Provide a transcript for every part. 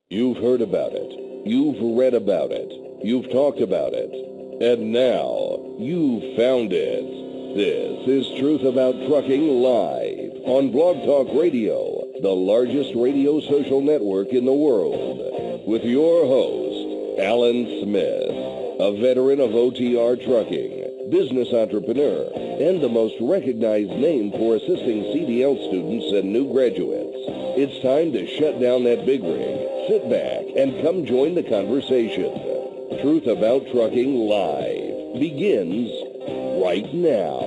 You've heard about it. You've read about it. You've talked about it. And now, you've found it. This is Truth About Trucking Live on Blog Talk Radio, the largest radio social network in the world. With your host, Alan Smith, a veteran of OTR trucking, business entrepreneur, and the most recognized name for assisting CDL students and new graduates. It's time to shut down that big rig. Sit back and come join the conversation. Truth About Trucking Live begins right now.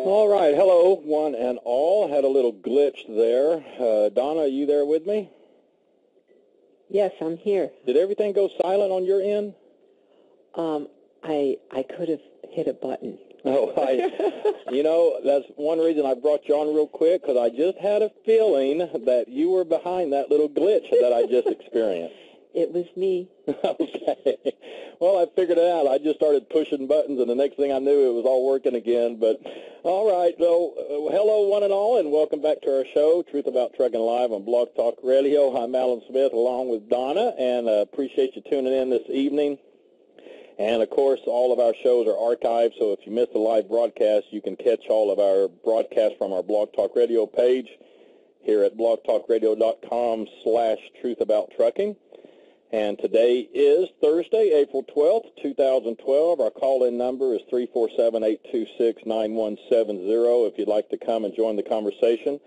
All right. Hello, one and all. Had a little glitch there. Donna, are you there with me? Yes, I'm here. Did everything go silent on your end? I could have hit a button. Oh, that's one reason I brought you on real quick, because I just had a feeling that you were behind that little glitch that I just experienced. It was me. Okay. Well, I figured it out. I just started pushing buttons, and the next thing I knew, it was all working again. But, all right. So, hello, one and all, and welcome back to our show, Truth About Trucking Live on Blog Talk Radio. I'm Alan Smith, along with Donna, and appreciate you tuning in this evening. And, of course, all of our shows are archived, so if you miss the live broadcast, you can catch all of our broadcasts from our Blog Talk Radio page here at blogtalkradio.com/truthabouttrucking. And today is Thursday, April 12th, 2012. Our call-in number is 347-826-9170 if you'd like to come and join the conversation.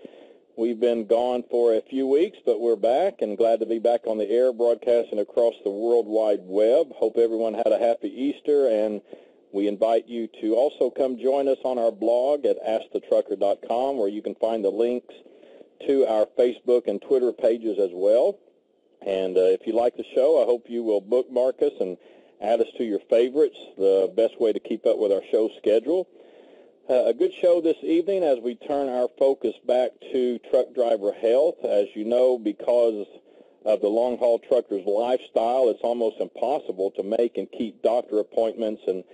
We've been gone for a few weeks, but we're back and glad to be back on the air broadcasting across the World Wide Web. Hope everyone had a happy Easter, and we invite you to also come join us on our blog at AskTheTrucker.com, where you can find the links to our Facebook and Twitter pages as well. And if you like the show, I hope you will bookmark us and add us to your favorites, the best way to keep up with our show schedule. A good show this evening as we turn our focus back to truck driver health. As you know, because of the long-haul trucker's lifestyle, it's almost impossible to make and keep doctor appointments and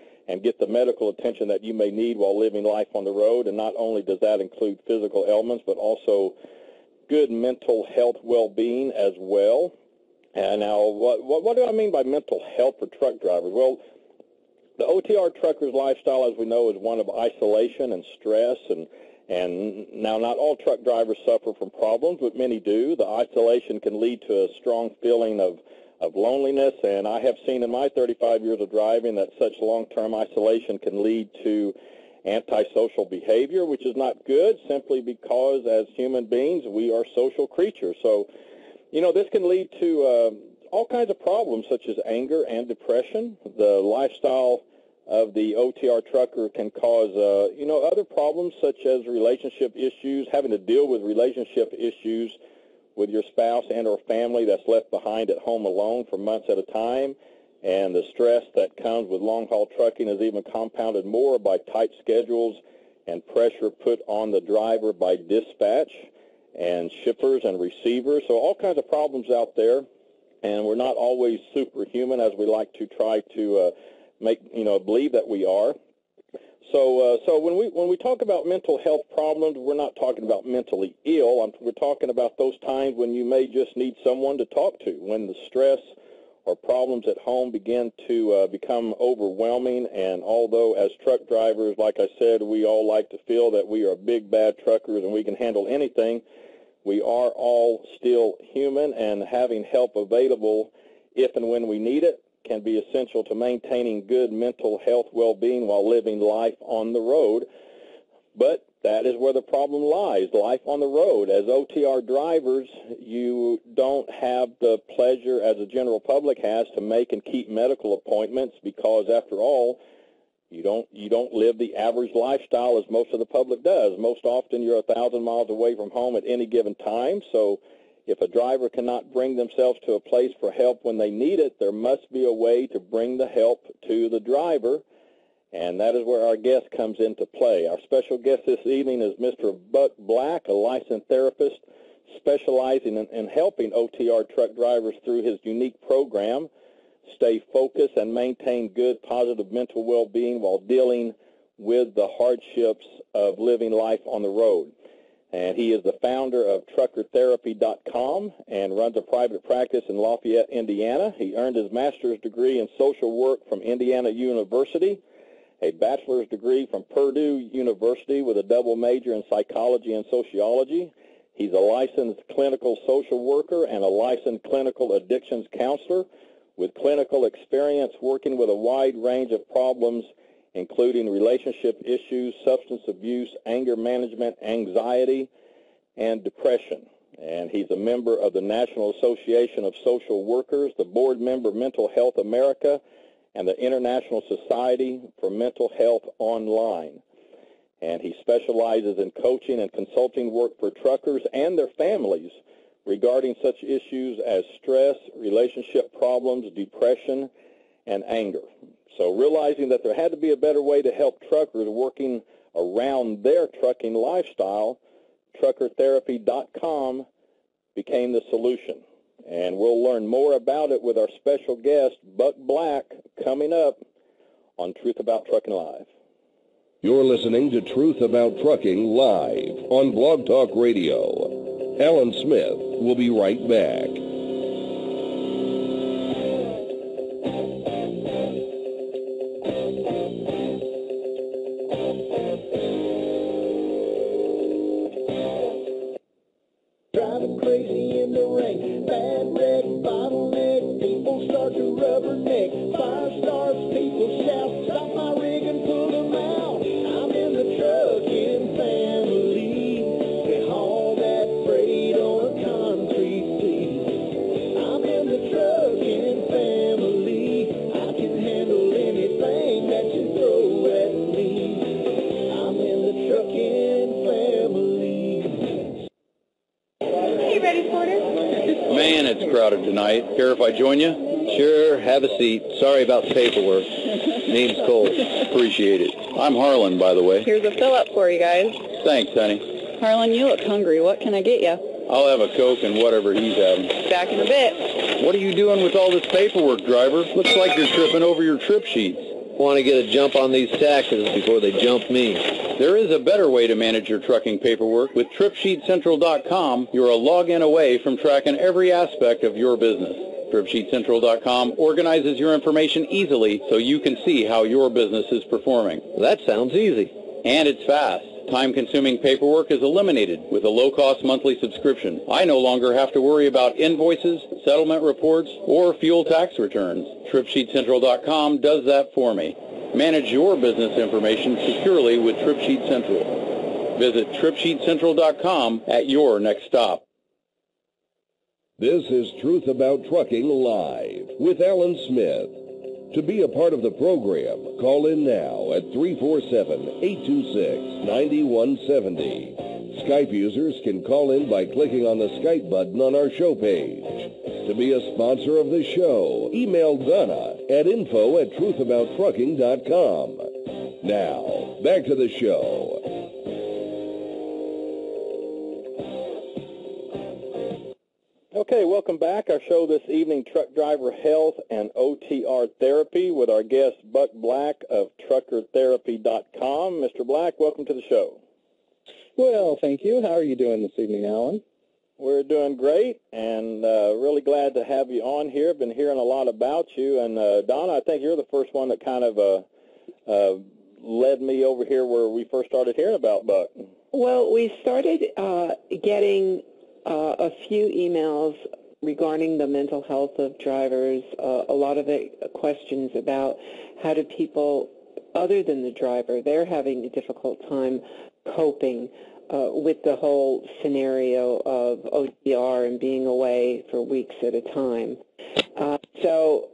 get the medical attention that you may need while living life on the road. And not only does that include physical ailments, but also good mental health well-being as well. And now, what do I mean by mental health for truck drivers? Well, the OTR trucker's lifestyle, as we know, is one of isolation and stress, and now not all truck drivers suffer from problems, but many do. The isolation can lead to a strong feeling of loneliness, and I have seen in my 35 years of driving that such long-term isolation can lead to antisocial behavior, which is not good, simply because as human beings, we are social creatures. So, this can lead to all kinds of problems such as anger and depression. The lifestyle of the OTR trucker can cause, other problems such as relationship issues, having to deal with relationship issues with your spouse and or family that's left behind at home alone for months at a time. And the stress that comes with long-haul trucking is even compounded more by tight schedules and pressure put on the driver by dispatch and shippers and receivers. So all kinds of problems out there. And we're not always superhuman as we like to try to believe that we are. So when we talk about mental health problems, we're not talking about mentally ill. We're talking about those times when you may just need someone to talk to, when the stress or problems at home begin to become overwhelming. And although as truck drivers, like I said, we all like to feel that we are big, bad truckers and we can handle anything, we are all still human, and having help available if and when we need it can be essential to maintaining good mental health well-being while living life on the road. But that is where the problem lies, life on the road. As OTR drivers, you don't have the pleasure, as the general public has, to make and keep medical appointments because, after all, you don't live the average lifestyle as most of the public does. Most often you're 1,000 miles away from home at any given time. So if a driver cannot bring themselves to a place for help when they need it, there must be a way to bring the help to the driver. And that is where our guest comes into play. Our special guest this evening is Mr. Buck Black, a licensed therapist specializing in helping OTR truck drivers through his unique program stay focused and maintain good, positive mental well-being while dealing with the hardships of living life on the road. And he is the founder of truckertherapy.com and runs a private practice in Lafayette, Indiana. He earned his master's degree in social work from Indiana University, a bachelor's degree from Purdue University with a double major in psychology and sociology. He's a licensed clinical social worker and a licensed clinical addictions counselor with clinical experience working with a wide range of problems, including relationship issues, substance abuse, anger management, anxiety, and depression. And he's a member of the National Association of Social Workers, the board member of Mental Health America, and the International Society for Mental Health Online. And he specializes in coaching and consulting work for truckers and their families regarding such issues as stress, relationship problems, depression, and anger. So realizing that there had to be a better way to help truckers working around their trucking lifestyle, truckertherapy.com became the solution. And we'll learn more about it with our special guest, Buck Black, coming up on Truth About Trucking Live. You're listening to Truth About Trucking live on Blog Talk Radio. Alan Smith will be right back. Driving crazy in the rain, bad wreck, bottleneck, people start to rubberneck, fire starts, people shout, stop my rig and pull them out. I'm in the trucking family, we haul that freight on a concrete fleet. I'm in the trucking family, I can handle anything that you throw at me. I'm in the trucking family. Hey, ready, Porter? Man, it's crowded tonight. Care if I join you? Sure, have a seat. Sorry about the paperwork. Name's Cole. Appreciate it. I'm Harlan, by the way. Here's a fill-up for you guys. Thanks, honey. Harlan, you look hungry. What can I get you? I'll have a Coke and whatever he's having. Back in a bit. What are you doing with all this paperwork, driver? Looks like you're tripping over your trip sheets. Want to get a jump on these taxes before they jump me. There is a better way to manage your trucking paperwork. With TripSheetCentral.com, you're a login away from tracking every aspect of your business. TripSheetCentral.com organizes your information easily so you can see how your business is performing. That sounds easy. And it's fast. Time-consuming paperwork is eliminated with a low-cost monthly subscription. I no longer have to worry about invoices, settlement reports, or fuel tax returns. TripSheetCentral.com does that for me. Manage your business information securely with TripSheet Central. Visit TripSheetCentral.com at your next stop. This is Truth About Trucking live with Alan Smith. To be a part of the program, call in now at 347-826-9170. Skype users can call in by clicking on the Skype button on our show page. To be a sponsor of the show, email Donna at info@truthabouttrucking.com. Now, back to the show. Okay, welcome back. Our show this evening, Truck Driver Health and OTR Therapy, with our guest, Buck Black of truckertherapy.com. Mr. Black, welcome to the show. Well, thank you. How are you doing this evening, Alan? We're doing great, and really glad to have you on here. Been hearing a lot about you, and Donna, I think you're the first one that kind of led me over here where we first started hearing about Buck. Well, we started getting a few emails regarding the mental health of drivers, a lot of it questions about how do people, other than the driver, they're having a difficult time coping with the whole scenario of OTR and being away for weeks at a time. So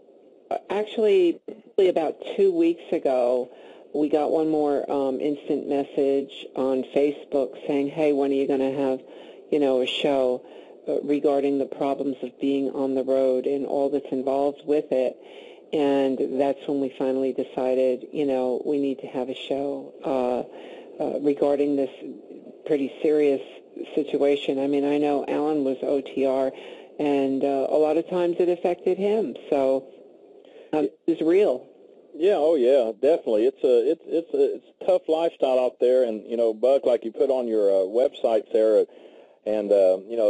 actually, about 2 weeks ago, we got one more instant message on Facebook saying, hey, when are you going to have, a show regarding the problems of being on the road and all that's involved with it. And that's when we finally decided, we need to have a show regarding this pretty serious situation. I mean, I know Alan was OTR, and a lot of times it affected him. So it's real. Yeah, oh yeah, definitely. It's a tough lifestyle out there, and Buck, like you put on your websites there, and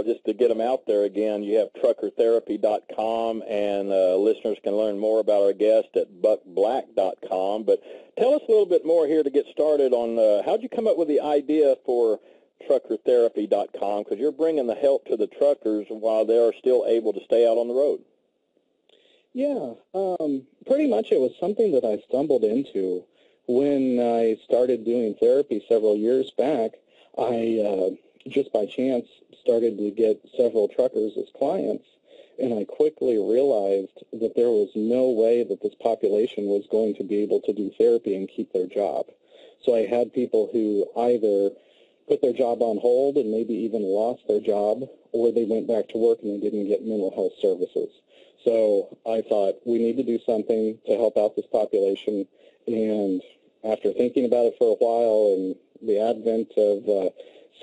just to get them out there again, you have truckertherapy.com, and listeners can learn more about our guest at buckblack.com. But tell us a little bit more here to get started on how'd you come up with the idea for truckertherapy.com, because you're bringing the help to the truckers while they are still able to stay out on the road. Yeah, pretty much it was something that I stumbled into when I started doing therapy several years back. I just by chance started to get several truckers as clients, and I quickly realized that there was no way that this population was going to be able to do therapy and keep their job. So I had people who either put their job on hold and maybe even lost their job, or they went back to work and they didn't get mental health services. So I thought we need to do something to help out this population, and after thinking about it for a while and the advent of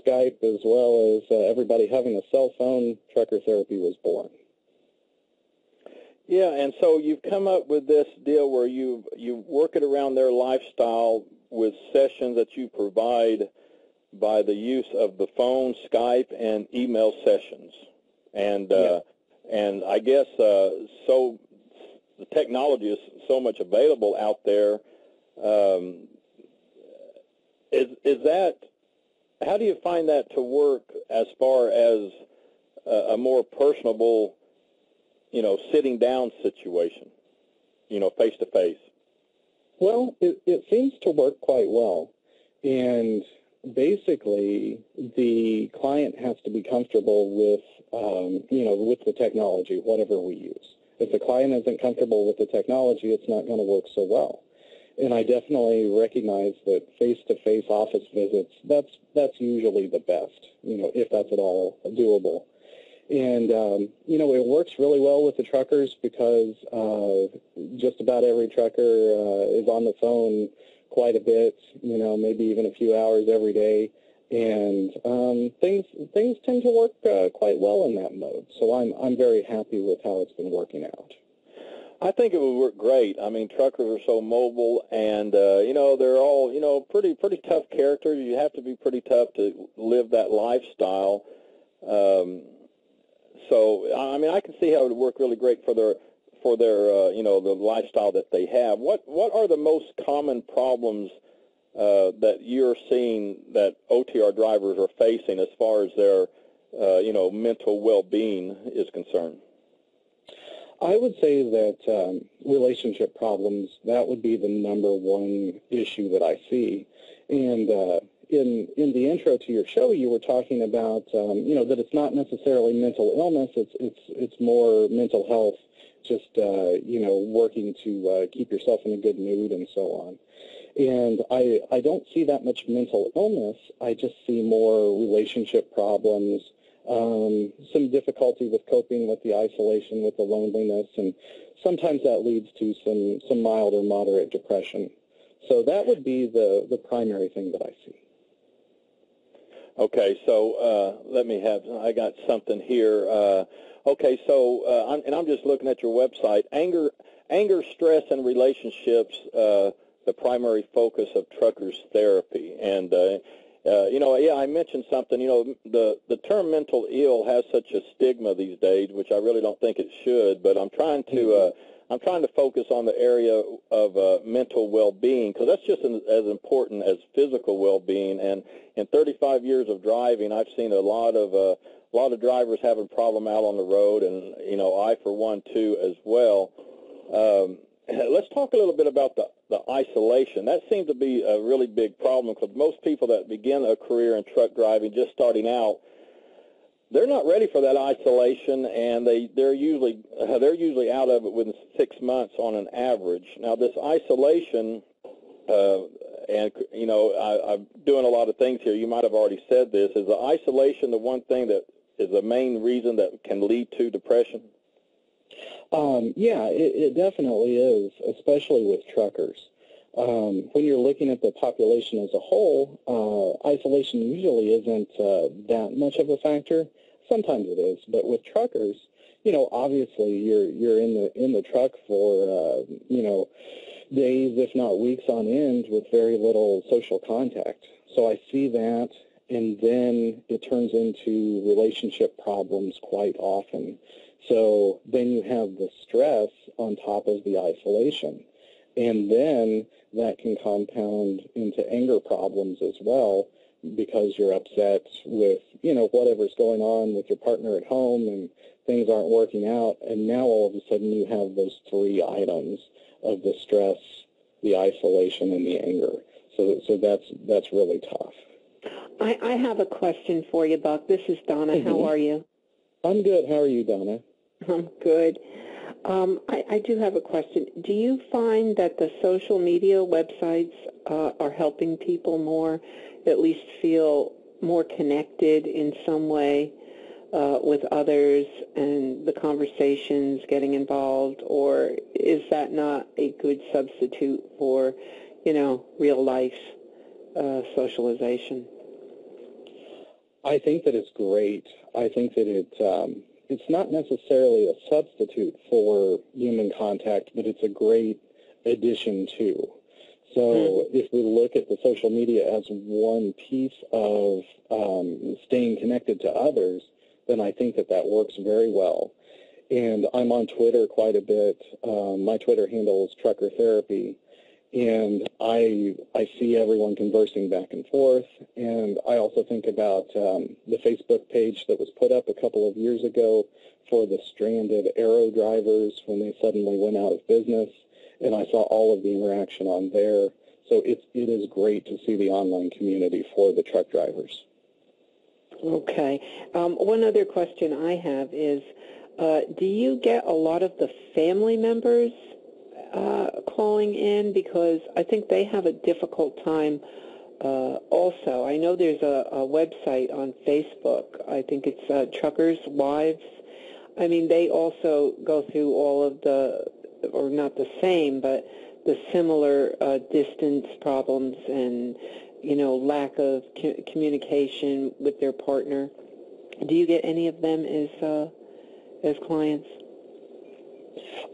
Skype as well as everybody having a cell phone, Trucker Therapy was born. Yeah, and so you've come up with this deal where you work it around their lifestyle with sessions that you provide by the use of the phone, Skype, and email sessions. And and I guess so the technology is so much available out there. Is that, how do you find that to work as far as a more personable, sitting down situation, face to face? Well, it seems to work quite well, and basically the client has to be comfortable with with the technology, whatever we use. If the client isn't comfortable with the technology, it's not going to work so well. And I definitely recognize that face-to-face office visits, that's usually the best, if that's at all doable. And, it works really well with the truckers because just about every trucker is on the phone quite a bit, maybe even a few hours every day. And things tend to work quite well in that mode. So I'm very happy with how it's been working out. I think it would work great. I mean, truckers are so mobile, and they're all pretty tough characters. You have to be pretty tough to live that lifestyle. So I mean, I can see how it would work really great for their the lifestyle that they have. What are the most common problems that you're seeing that OTR drivers are facing as far as their mental well-being is concerned? I would say that relationship problems, that would be the number one issue that I see. And in the intro to your show, you were talking about that it's not necessarily mental illness, it's more mental health, just working to keep yourself in a good mood and so on. And I don't see that much mental illness. I just see more relationship problems, some difficulty with coping with the isolation, with the loneliness, and sometimes that leads to some mild or moderate depression. So that would be the primary thing that I see. Okay, so I got something here. Okay, so I'm just looking at your website. Anger, stress, and relationships, the primary focus of truckers therapy. And, I mentioned something, the term mental ill has such a stigma these days, which I really don't think it should, but I'm trying to focus on the area of mental well-being, because that's just as important as physical well-being. And in 35 years of driving, I've seen a lot of drivers having a problem out on the road, and I for one too as well. Let's talk a little bit about the isolation. That seems to be a really big problem, because most people that begin a career in truck driving, just starting out, they're not ready for that isolation, and they're usually out of it within 6 months on an average. Now, this isolation, and I'm doing a lot of things here. You might have already said this. Is the isolation the one thing that is the main reason that can lead to depression? Yeah, it definitely is, especially with truckers. When you're looking at the population as a whole, isolation usually isn't that much of a factor. Sometimes it is, but with truckers, obviously you're in the truck for days, if not weeks on end, with very little social contact. So I see that, and then it turns into relationship problems quite often. So then you have the stress on top of the isolation, and then that can compound into anger problems as well, because you're upset with, whatever's going on with your partner at home and things aren't working out, and now all of a sudden you have those three items of the stress, the isolation, and the anger. So that's really tough. I have a question for you, Buck. This is Donna. Mm-hmm. How are you? I'm good. How are you, Donna? I'm good. I do have a question. Do you find that the social media websites are helping people more, at least feel more connected in some way with others and the conversations, getting involved, or is that not a good substitute for, real life socialization? I think that it's great. I think that it's not necessarily a substitute for human contact, but it's a great addition to. So if we look at the social media as one piece of staying connected to others, then I think that works very well. And I'm on Twitter quite a bit. My Twitter handle is Trucker Therapy. And I see everyone conversing back and forth. And I also think about the Facebook page that was put up a couple of years ago for the stranded aero drivers when they suddenly went out of business. And I saw all of the interaction on there. So it is great to see the online community for the truck drivers. Okay. One other question I have is, do you get a lot of the family members calling in? Because I think they have a difficult time also. I know there's a website on Facebook. I think it's Truckers' Wives. I mean, they also go through all of the, or not the same, but the similar distance problems and, lack of communication with their partner. Do you get any of them as clients?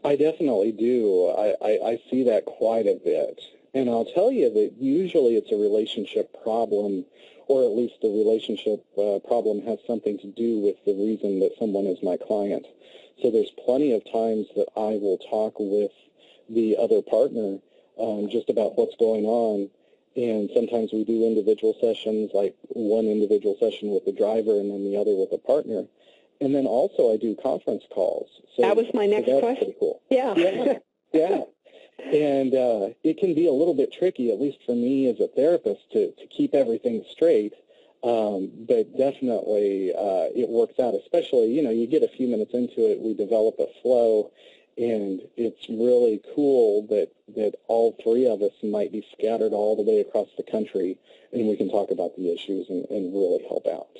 I definitely do. I see that quite a bit. And I'll tell you that usually it's a relationship problem, or at least the relationship problem has something to do with the reason that someone is my client. So there's plenty of times that I will talk with the other partner just about what's going on. And sometimes we do individual sessions, like one individual session with the driver and then the other with the partner. And then also I do conference calls. So that was my next that's question. Pretty cool. Yeah. Yeah. And it can be a little bit tricky, at least for me as a therapist, to keep everything straight. But definitely it works out, especially, you get a few minutes into it, we develop a flow, and it's really cool that all three of us might be scattered all the way across the country, and we can talk about the issues and really help out.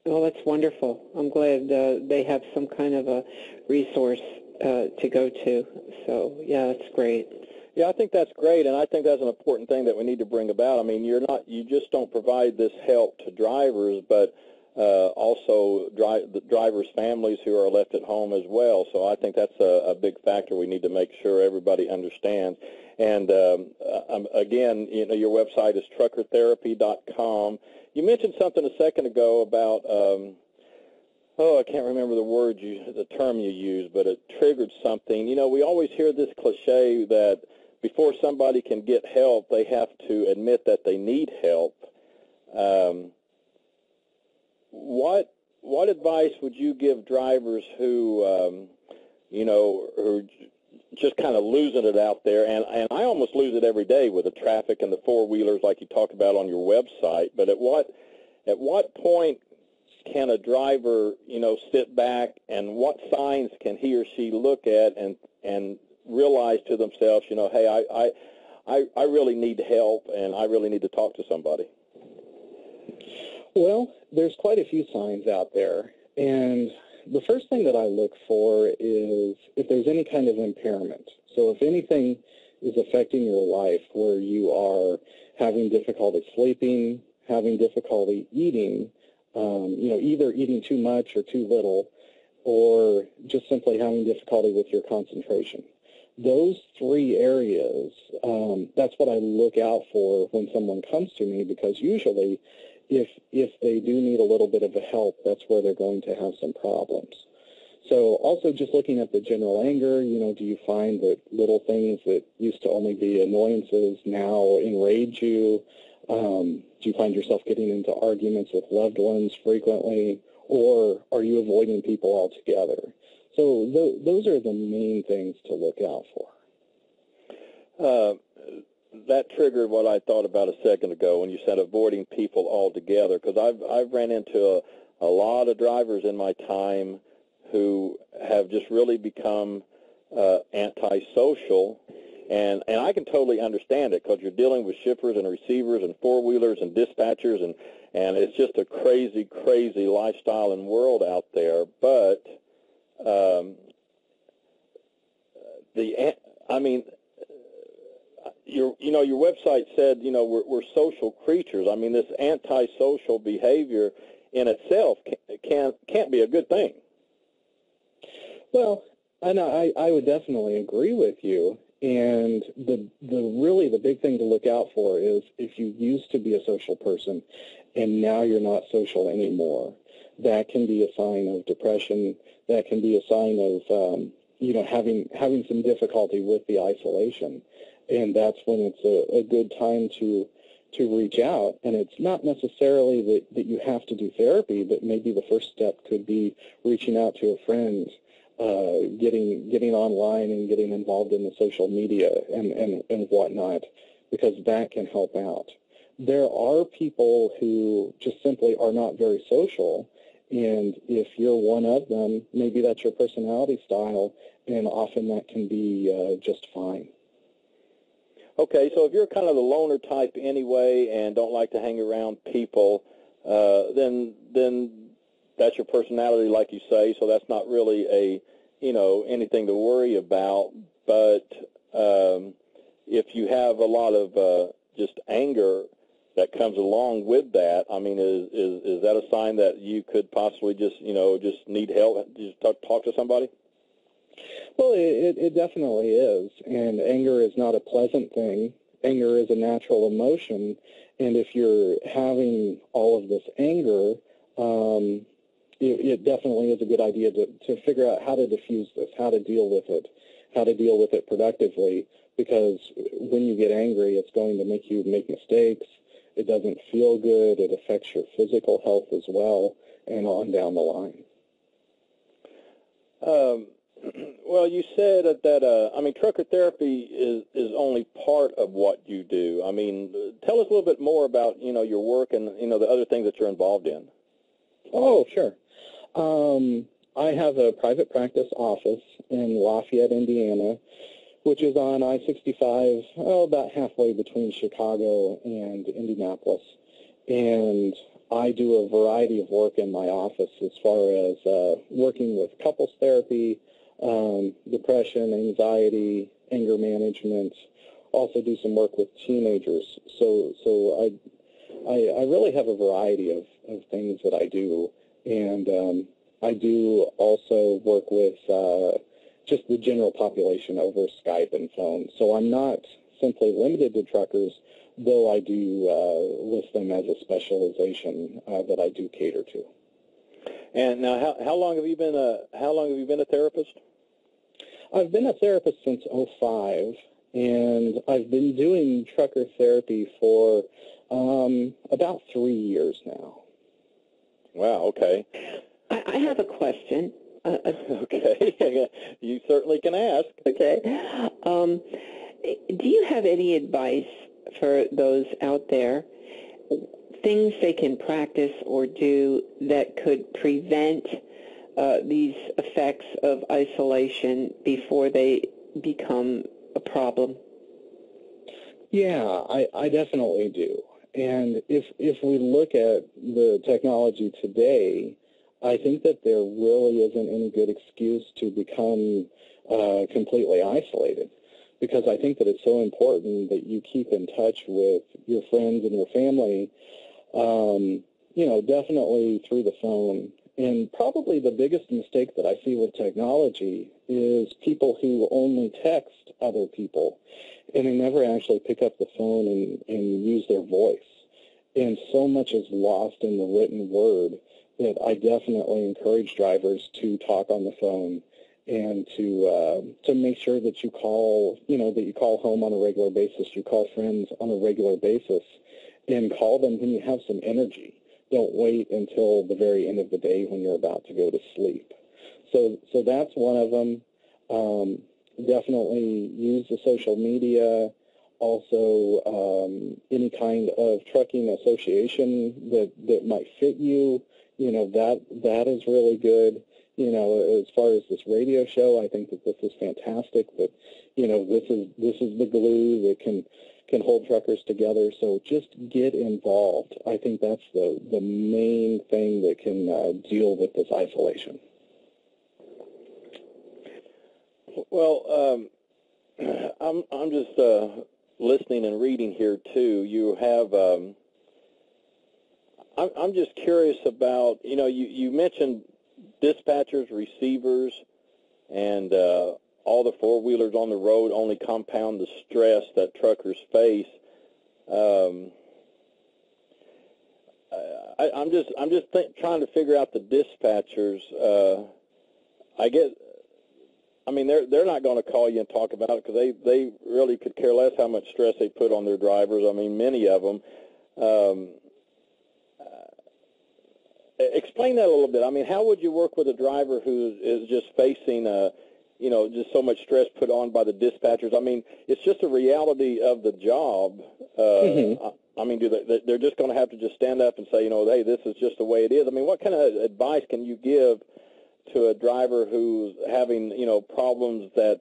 Oh, that's wonderful. I'm glad they have some kind of a resource to go to. So, yeah, that's great. Yeah, I think that's great, and I think that's an important thing that we need to bring about. I mean, you just don't provide this help to drivers, but also the drivers' families who are left at home as well. So I think that's a big factor we need to make sure everybody understands. And again, your website is truckertherapy.com. You mentioned something a second ago about I can't remember the term you used, but it triggered something. We always hear this cliche that before somebody can get help, they have to admit that they need help. What advice would you give drivers who, who just kind of losing it out there? And I almost lose it every day with the traffic and the four-wheelers like you talk about on your website. But at what point can a driver, sit back, and what signs can he or she look at and realize to themselves, hey, I really need help and I really need to talk to somebody? Well, there's quite a few signs out there, and the first thing that I look for is if there's any kind of impairment. So if anything is affecting your life where you are having difficulty sleeping, having difficulty eating, either eating too much or too little, or just simply having difficulty with your concentration. those three areas, that's what I look out for when someone comes to me, because usually if they do need a little bit of a help, that's where they're going to have some problems. So also just looking at the general anger, do you find that little things that used to only be annoyances now enrage you? Do you find yourself getting into arguments with loved ones frequently, or are you avoiding people altogether? So those are the main things to look out for. That triggered what I thought about a second ago when you said avoiding people altogether, because I've ran into a lot of drivers in my time who have just really become antisocial, and I can totally understand it, because you're dealing with shippers and receivers and four-wheelers and dispatchers, and it's just a crazy, crazy lifestyle and world out there. But your website said, we're social creatures. I mean, this antisocial behavior in itself can't be a good thing. Well, and I would definitely agree with you. And the big thing to look out for is if you used to be a social person and now you're not social anymore, that can be a sign of depression. That can be a sign of having some difficulty with the isolation. And that's when it's a good time to reach out. And it's not necessarily that you have to do therapy, but maybe the first step could be reaching out to a friend, getting online and getting involved in the social media and whatnot, because that can help out. There are people who just simply are not very social, and if you're one of them, maybe that's your personality style, and often that can be just fine. Okay, so if you're kind of the loner type anyway and don't like to hang around people, then that's your personality, like you say, so that's not really anything to worry about. But if you have a lot of just anger that comes along with that, I mean, is that a sign that you could possibly just need help, just talk to somebody? Well, it definitely is, and anger is not a pleasant thing. Anger is a natural emotion, and if you're having all of this anger, it definitely is a good idea to figure out how to diffuse this, how to deal with it productively, because when you get angry, it's going to make you make mistakes. It doesn't feel good. It affects your physical health as well, and on down the line. Well, you said that trucker therapy is only part of what you do. I mean, tell us a little bit more about, your work and, the other things that you're involved in. Oh, sure. I have a private practice office in Lafayette, Indiana, which is on I-65, about halfway between Chicago and Indianapolis. And I do a variety of work in my office as far as working with couples therapy, depression, anxiety, anger management. Also do some work with teenagers. So I really have a variety of things that I do. And I do also work with just the general population over Skype and phone. So I'm not simply limited to truckers, though I do list them as a specialization that I do cater to. And now, how long have you been a therapist? I've been a therapist since '05, and I've been doing trucker therapy for about 3 years now. Wow. Okay. I have a question. Okay. You certainly can ask. Okay. Do you have any advice for those out there, things they can practice or do that could prevent these effects of isolation before they become a problem? Yeah, I definitely do. And if we look at the technology today, I think that there really isn't any good excuse to become completely isolated, because I think that it's so important that you keep in touch with your friends and your family, definitely through the phone And probably the biggest mistake that I see with technology is people who only text other people, and they never actually pick up the phone and use their voice. And so much is lost in the written word that I definitely encourage drivers to talk on the phone and to make sure that you call, that you call home on a regular basis, you call friends on a regular basis, and call them when you have some energy. Don't wait until the very end of the day when you're about to go to sleep. So that's one of them. Definitely use the social media. Also, any kind of trucking association that might fit you, that is really good. As far as this radio show, I think that this is fantastic. But this is the glue that can hold truckers together. So just get involved. I think that's the main thing that can deal with this isolation. Well, I'm just listening and reading here too. You have. I'm just curious about. You mentioned dispatchers, receivers, and all the four-wheelers on the road only compound the stress that truckers face. I'm just trying to figure out the dispatchers. They're not going to call you and talk about it because they really could care less how much stress they put on their drivers. I mean, many of them. Explain that a little bit. I mean, how would you work with a driver who is just facing just so much stress put on by the dispatchers? I mean, it's just a reality of the job. I mean, they're just going to have to just stand up and say, hey, this is just the way it is. I mean, what kind of advice can you give to a driver who's having, problems that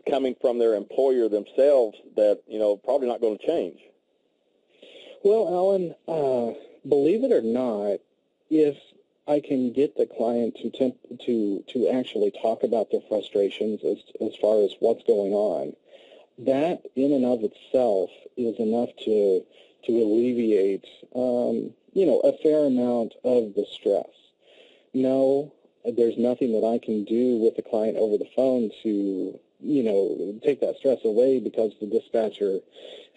coming from their employer themselves that, probably not going to change? Well, Alan, believe it or not, if I can get the client to actually talk about their frustrations as far as what's going on, that in and of itself is enough to alleviate, a fair amount of the stress. No, there's nothing that I can do with the client over the phone to, take that stress away because the dispatcher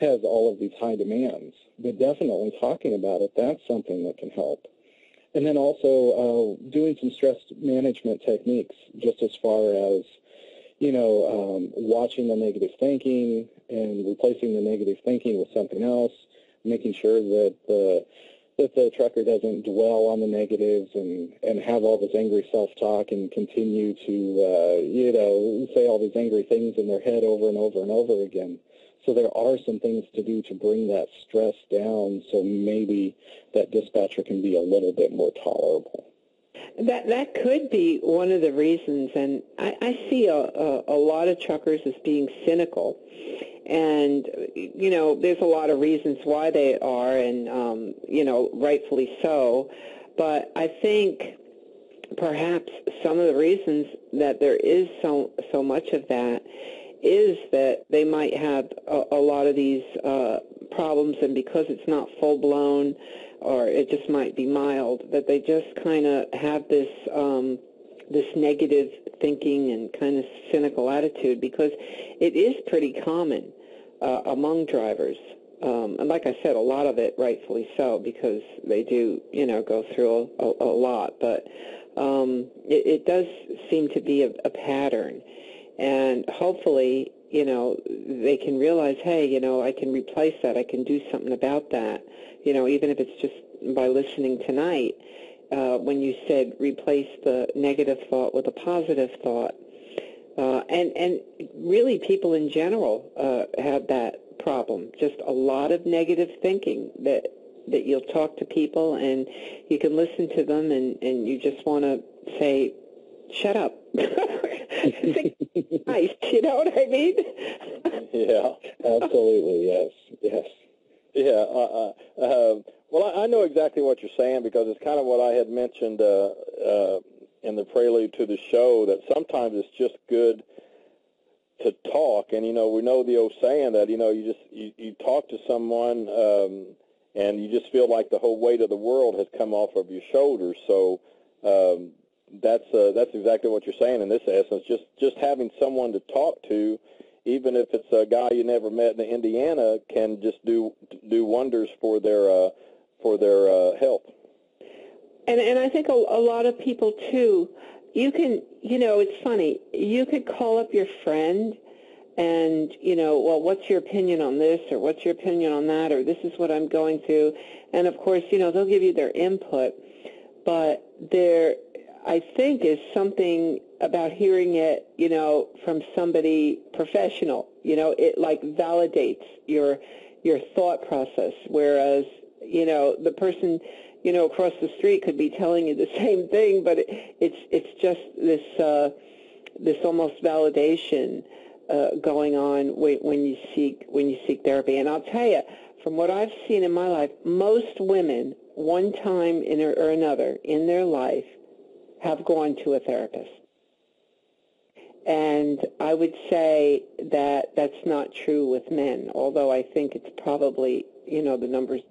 has all of these high demands. But definitely talking about it, that's something that can help. And then also doing some stress management techniques, just as far as, watching the negative thinking and replacing the negative thinking with something else, making sure that the trucker doesn't dwell on the negatives and have all this angry self-talk and continue to, say all these angry things in their head over and over and over again. So there are some things to do to bring that stress down so maybe that dispatcher can be a little bit more tolerable. That could be one of the reasons, and I see a lot of truckers as being cynical. And, there's a lot of reasons why they are, and, rightfully so. But I think perhaps some of the reasons that there is so much of that is that they might have a lot of these problems, and because it's not full-blown or it just might be mild, that they just kind of have this this negative thinking and kind of cynical attitude, because it is pretty common among drivers. And like I said, a lot of it rightfully so, because they do, go through a lot. But it does seem to be a pattern. And hopefully, they can realize, hey, I can replace that. I can do something about that. Even if it's just by listening tonight, when you said replace the negative thought with a positive thought. And really people in general have that problem, just a lot of negative thinking that you'll talk to people and you can listen to them and you just want to say, shut up. Nice, you know what I mean? Yeah. Absolutely, yes. Yeah. Well, I know exactly what you're saying, because it's kind of what I had mentioned in the prelude to the show, that sometimes it's just good to talk. And, we know the old saying that, you talk to someone and you just feel like the whole weight of the world has come off of your shoulders. So that's exactly what you're saying in this essence. Just having someone to talk to, even if it's a guy you never met in Indiana, can just do wonders for their health. And I think a lot of people too. You can, it's funny. You could call up your friend and, well, what's your opinion on this, or what's your opinion on that, or this is what I'm going through. And, of course, they'll give you their input. But there, I think, is something about hearing it, from somebody professional. It, like, validates your thought process, whereas, the person, across the street could be telling you the same thing, but it's just this almost validation going on when you seek therapy. And I'll tell you, from what I've seen in my life, most women, one time or another in their life, have gone to a therapist. And I would say that that's not true with men, although I think it's probably, the numbers.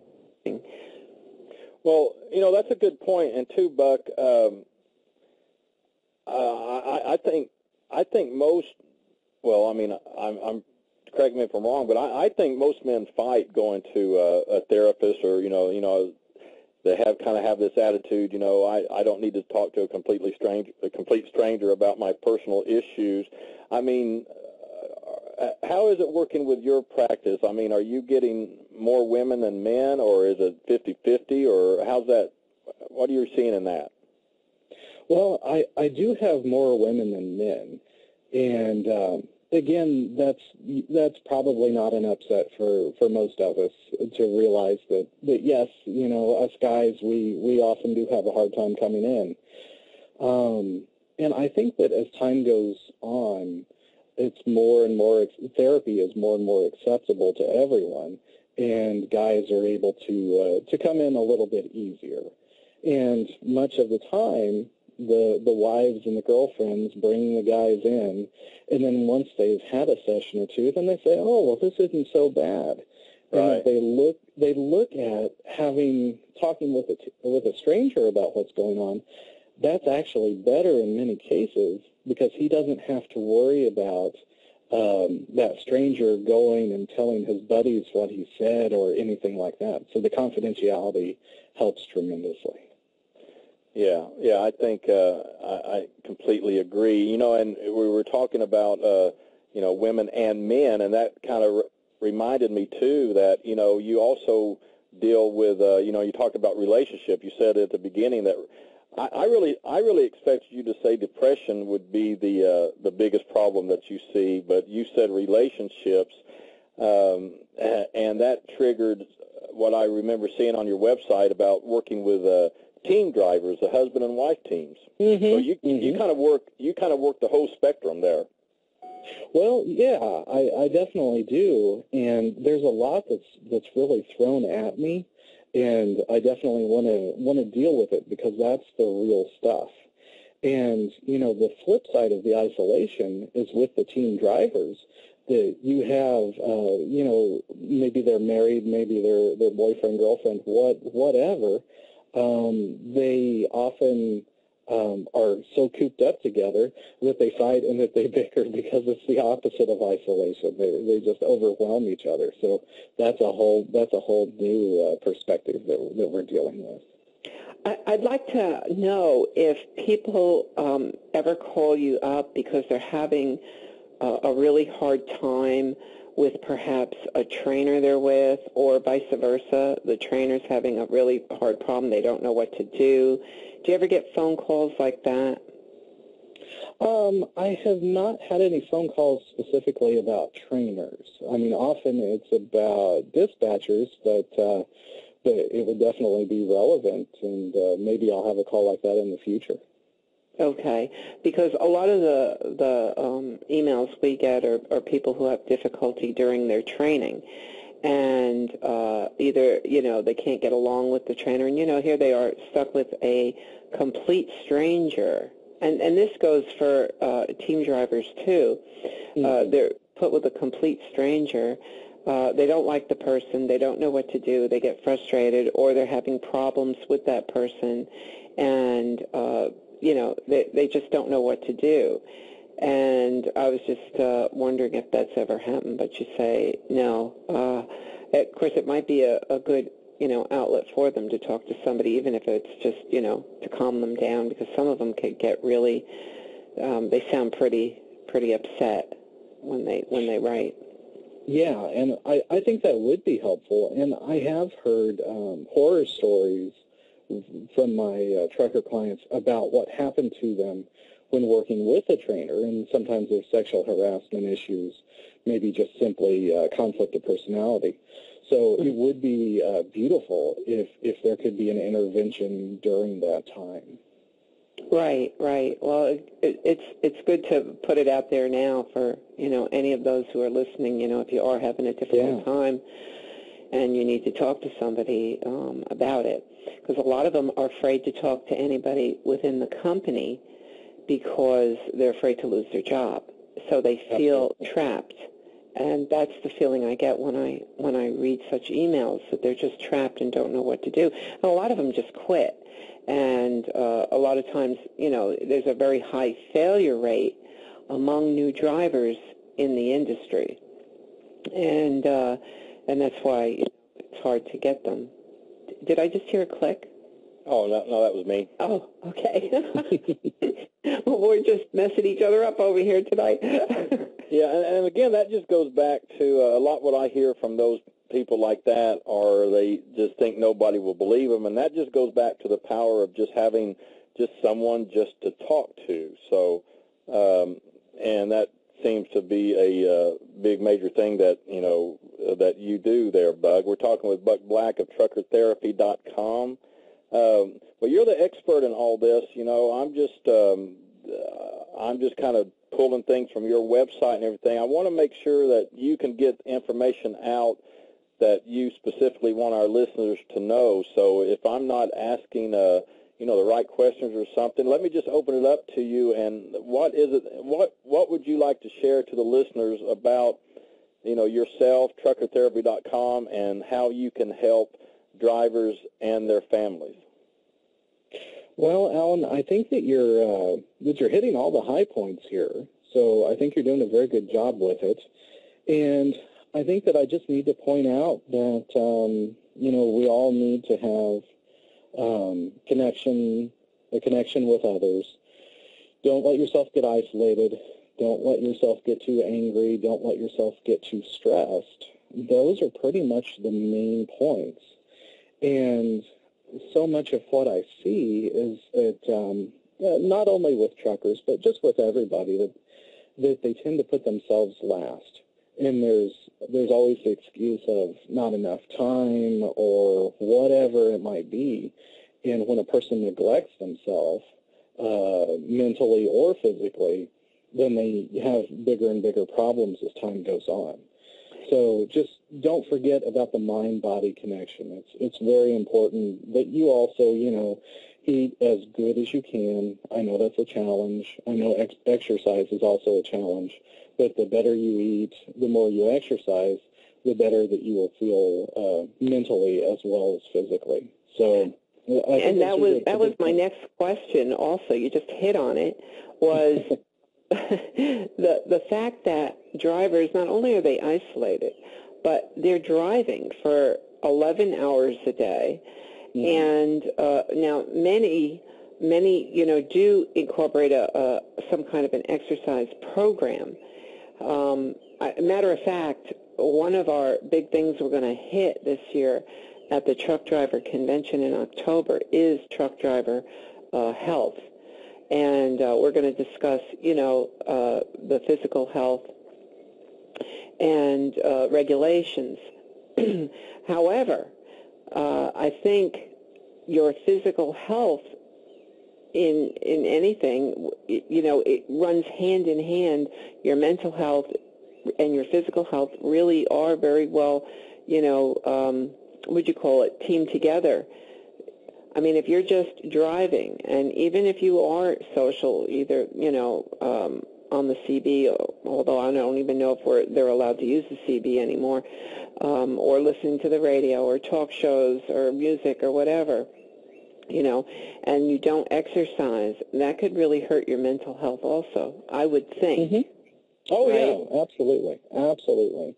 Well, that's a good point. And too, Buck, I think most. Well, I mean, I'm correct me if I'm wrong, but I think most men fight going to a therapist, or they have this attitude. I don't need to talk to a complete stranger about my personal issues. I mean, how is it working with your practice? I mean, are you getting more women than men, or is it 50-50, or how's that? What are you seeing in that? Well, I do have more women than men, and again, that's probably not an upset for most of us to realize that yes, us guys, we often do have a hard time coming in, and I think that as time goes on, it's more and more, therapy is more and more acceptable to everyone, and guys are able to come in a little bit easier. And much of the time, the wives and the girlfriends bring the guys in, and then once they've had a session or two, then they say, "Oh, well, this isn't so bad." Right. And they look at talking with a stranger about what's going on. That's actually better in many cases, because he doesn't have to worry about that stranger going and telling his buddies what he said or anything like that. So the confidentiality helps tremendously. Yeah, I think I completely agree. And we were talking about women and men, and that kind of reminded me too that you also deal with you talked about relationship. You said at the beginning that I really expected you to say depression would be the biggest problem that you see, but you said relationships, and that triggered what I remember seeing on your website about working with team drivers, the husband and wife teams. Mm-hmm. So you kind of work the whole spectrum there. Well, yeah, I definitely do, and there's a lot that's really thrown at me, and I definitely want to deal with it, because that's the real stuff. And the flip side of the isolation is with the team drivers, that you have maybe they're married, maybe they're boyfriend, girlfriend, whatever. They often are so cooped up together that they fight and that they bicker, because it's the opposite of isolation. They just overwhelm each other. So that's a whole new perspective that we're dealing with. I'd like to know if people ever call you up because they're having a really hard time with perhaps a trainer they're with, or vice versa. The trainer's having a really hard problem. They don't know what to do. Do you ever get phone calls like that? I have not had any phone calls specifically about trainers. I mean, often it's about dispatchers, but it would definitely be relevant, and maybe I'll have a call like that in the future. Okay, because a lot of the emails we get are people who have difficulty during their training, and either they can't get along with the trainer, and here they are stuck with a complete stranger, and this goes for team drivers too. Mm-hmm. They're put with a complete stranger they don't like the person, they don't know what to do, they get frustrated, or they're having problems with that person, and they just don't know what to do. And I was just wondering if that's ever happened, but you say no. Of course, it might be a good outlet for them to talk to somebody, even if it's just to calm them down, because some of them can get really they sound pretty upset when they write. Yeah, and I think that would be helpful. And I have heard horror stories from my trucker clients about what happened to them when working with a trainer, and sometimes there's sexual harassment issues, maybe just simply conflict of personality. So it would be beautiful if there could be an intervention during that time. Right. Well, it's good to put it out there now for any of those who are listening. If you are having a difficult time and you need to talk to somebody about it, because a lot of them are afraid to talk to anybody within the company because they're afraid to lose their job, so they feel trapped. And that's the feeling I get when I read such emails, that they're just trapped and don't know what to do. And a lot of them just quit. And a lot of times, there's a very high failure rate among new drivers in the industry. And that's why it's hard to get them. Did I just hear a click? Oh, no, that was me. Oh, okay. Well, we're just messing each other up over here tonight. Yeah, and again, that just goes back to a lot what I hear from those people like that, or they just think nobody will believe them, and that just goes back to the power of just having just someone just to talk to. So, and that seems to be a big major thing that, that you do there, Bug. We're talking with Buck Black of TruckerTherapy.com. Well, you're the expert in all this. I'm just kind of pulling things from your website and everything. I want to make sure that you can get information out that you specifically want our listeners to know. So if I'm not asking, the right questions or something, let me just open it up to you. And what is it? What would you like to share to the listeners about, yourself, TruckerTherapy.com, and how you can help drivers and their families? Well, Alan, I think that you're hitting all the high points here. So I think you're doing a very good job with it. And I think that I just need to point out that, we all need to have a connection with others. Don't let yourself get isolated. Don't let yourself get too angry. Don't let yourself get too stressed. Those are pretty much the main points. And so much of what I see is that not only with truckers, but just with everybody, that they tend to put themselves last. And there's always the excuse of not enough time or whatever it might be. And when a person neglects themselves, mentally or physically, then they have bigger and bigger problems as time goes on. So just don't forget about the mind-body connection. It's very important that you also, eat as good as you can. I know that's a challenge. I know exercise is also a challenge. But the better you eat, the more you exercise, the better that you will feel mentally as well as physically. So, and that was my next question. Also, you just hit on it. Was the fact that drivers, not only are they isolated, but they're driving for 11 hours a day, and now many do incorporate some kind of an exercise program. Matter of fact, one of our big things we're going to hit this year at the Truck Driver Convention in October is truck driver health. And we're going to discuss, the physical health and regulations. However, I think your physical health in anything, it runs hand in hand. Your mental health and your physical health really are very well, teamed together. I mean, if you're just driving, and even if you are social, either, on the CB, although I don't even know if they're allowed to use the CB anymore, or listening to the radio or talk shows or music or whatever, and you don't exercise, that could really hurt your mental health also, I would think. Mm-hmm. Oh, right? yeah, absolutely, absolutely.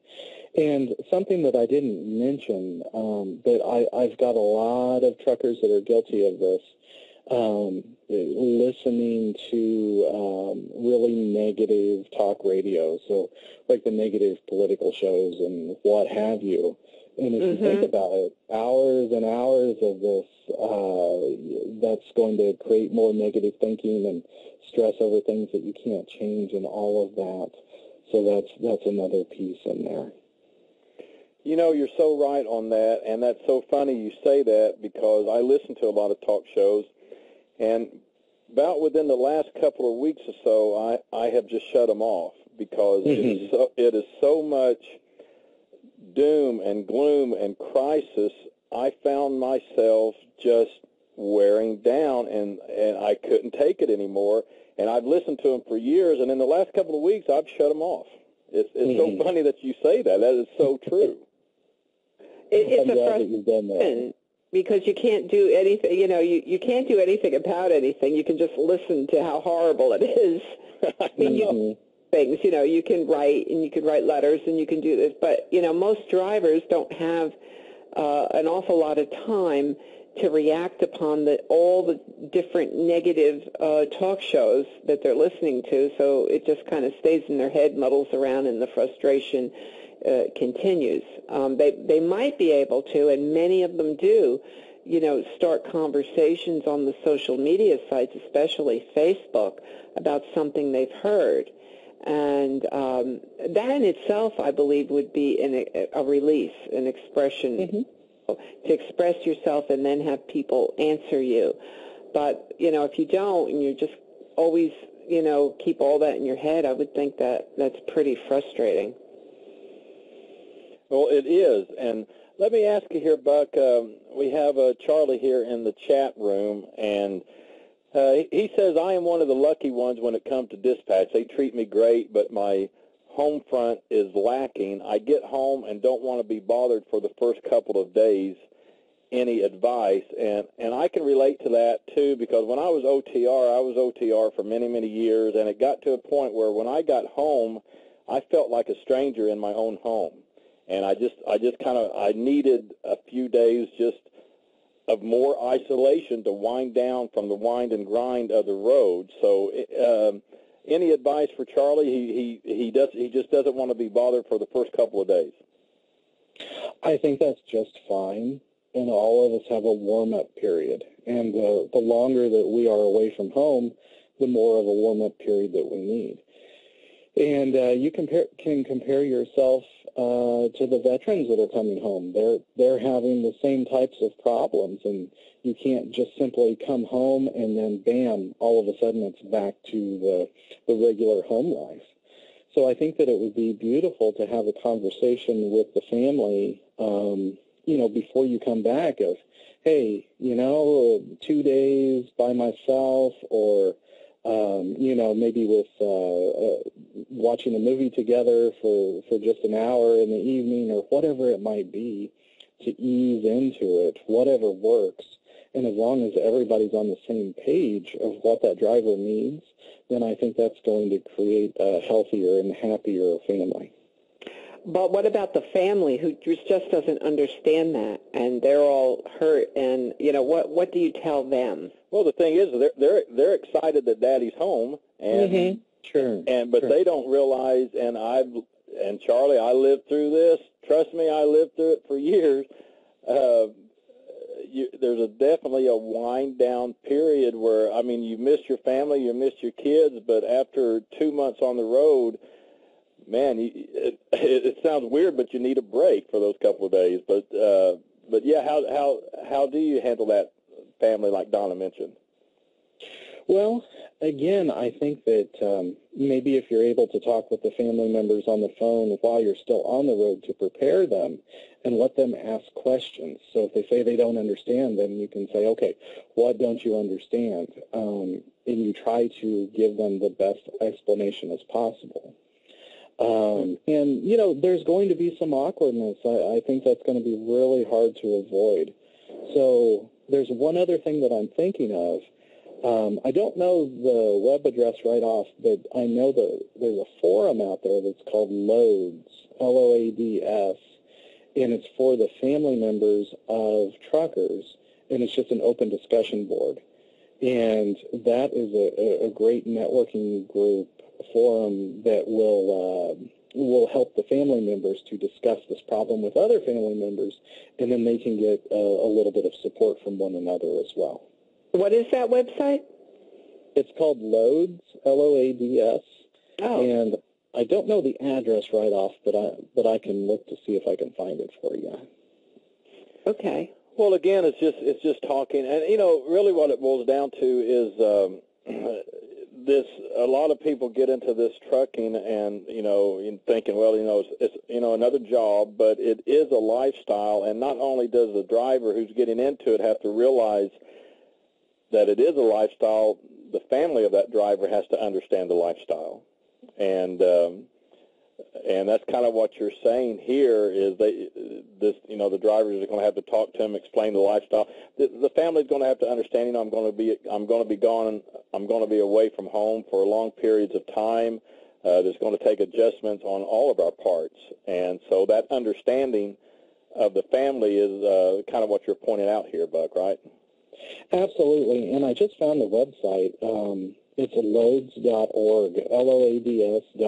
And something that I didn't mention, that I've got a lot of truckers that are guilty of this, listening to really negative talk radio, so like the negative political shows and what have you. And if you think about it, hours and hours of this, that's going to create more negative thinking and stress over things that you can't change and all of that. So that's another piece in there. You're so right on that, and that's so funny you say that, because I listen to a lot of talk shows, and about within the last couple of weeks or so, I have just shut them off, because it is so much doom and gloom and crisis. I found myself just wearing down, and I couldn't take it anymore, and I've listened to them for years, and in the last couple of weeks, I've shut them off. It's so funny that you say that. That is so true. It's a frustration, because you can't do anything, you can't do anything about anything. You can just listen to how horrible it is. Things, you can write, and you can write letters, and you can do this. But, most drivers don't have an awful lot of time to react upon all the different negative talk shows that they're listening to. So it just kind of stays in their head, muddles around, and the frustration continues. They might be able to, and many of them do, start conversations on the social media sites, especially Facebook, about something they've heard. And that in itself, I believe, would be a release, an expression, to express yourself and then have people answer you. But, if you don't, and you just always, keep all that in your head, I would think that that's pretty frustrating. Well, it is. And let me ask you here, Buck, we have Charlie here in the chat room, and he says, I am one of the lucky ones when it comes to dispatch. They treat me great, but my home front is lacking. I get home and don't want to be bothered for the first couple of days. Any advice? And I can relate to that, too, because when I was OTR for many, many years, and it got to a point where when I got home, I felt like a stranger in my own home. And I needed a few days just of more isolation to wind down from the wind and grind of the road. So any advice for Charlie? He just doesn't want to be bothered for the first couple of days. I think that's just fine, and all of us have a warm-up period. And the longer that we are away from home, the more of a warm-up period that we need. And you can compare yourself to the veterans that are coming home. They're having the same types of problems, and you can't just simply come home and then, bam, all of a sudden it's back to the regular home life. So I think that it would be beautiful to have a conversation with the family, before you come back of, hey, 2 days by myself, or maybe with watching a movie together for just an hour in the evening, or whatever it might be, to ease into it, whatever works. And as long as everybody's on the same page of what that driver needs, then I think that's going to create a healthier and happier family. But what about the family who just doesn't understand that, and they're all hurt, and, what do you tell them? Well, the thing is, they're excited that Daddy's home, and but they don't realize. And Charlie, I lived through this. Trust me, I lived through it for years. There's definitely a wind down period where, you miss your family, you miss your kids, but after 2 months on the road, man, it sounds weird, but you need a break for those couple of days. But yeah, how do you handle that family like Donna mentioned? Well, again, I think that maybe if you're able to talk with the family members on the phone while you're still on the road to prepare them and let them ask questions. So if they say they don't understand, then you can say, okay, what don't you understand? And you try to give them the best explanation as possible. And, you know, there's going to be some awkwardness. I think that's going to be really hard to avoid. So there's one other thing that I'm thinking of. I don't know the web address right off, but I know that there's a forum out there that's called LOADS, L-O-A-D-S, and it's for the family members of truckers, and it's just an open discussion board. And that is a great networking group forum that will help the family members to discuss this problem with other family members, and then they can get a little bit of support from one another as well. What is that website? It's called LOADS, L-O-A-D-S, and I don't know the address right off, but I can look to see if I can find it for you. Okay. Well, again, it's just talking, and you know, really what it boils down to is this. A lot of people get into this trucking, and you know, thinking, well, you know, it's you know another job, but it is a lifestyle, and not only does the driver who's getting into it have to realize that it is a lifestyle, the family of that driver has to understand the lifestyle. And that's kind of what you're saying here is the drivers are going to have to talk to him, explain the lifestyle. The family's going to have to understand, you know, I'm going to be gone, I'm going to be away from home for long periods of time. There's going to take adjustments on all of our parts. And so that understanding of the family is kind of what you're pointing out here, Buck, right? Absolutely, and I just found the website. It's loads.org, LOADS.org,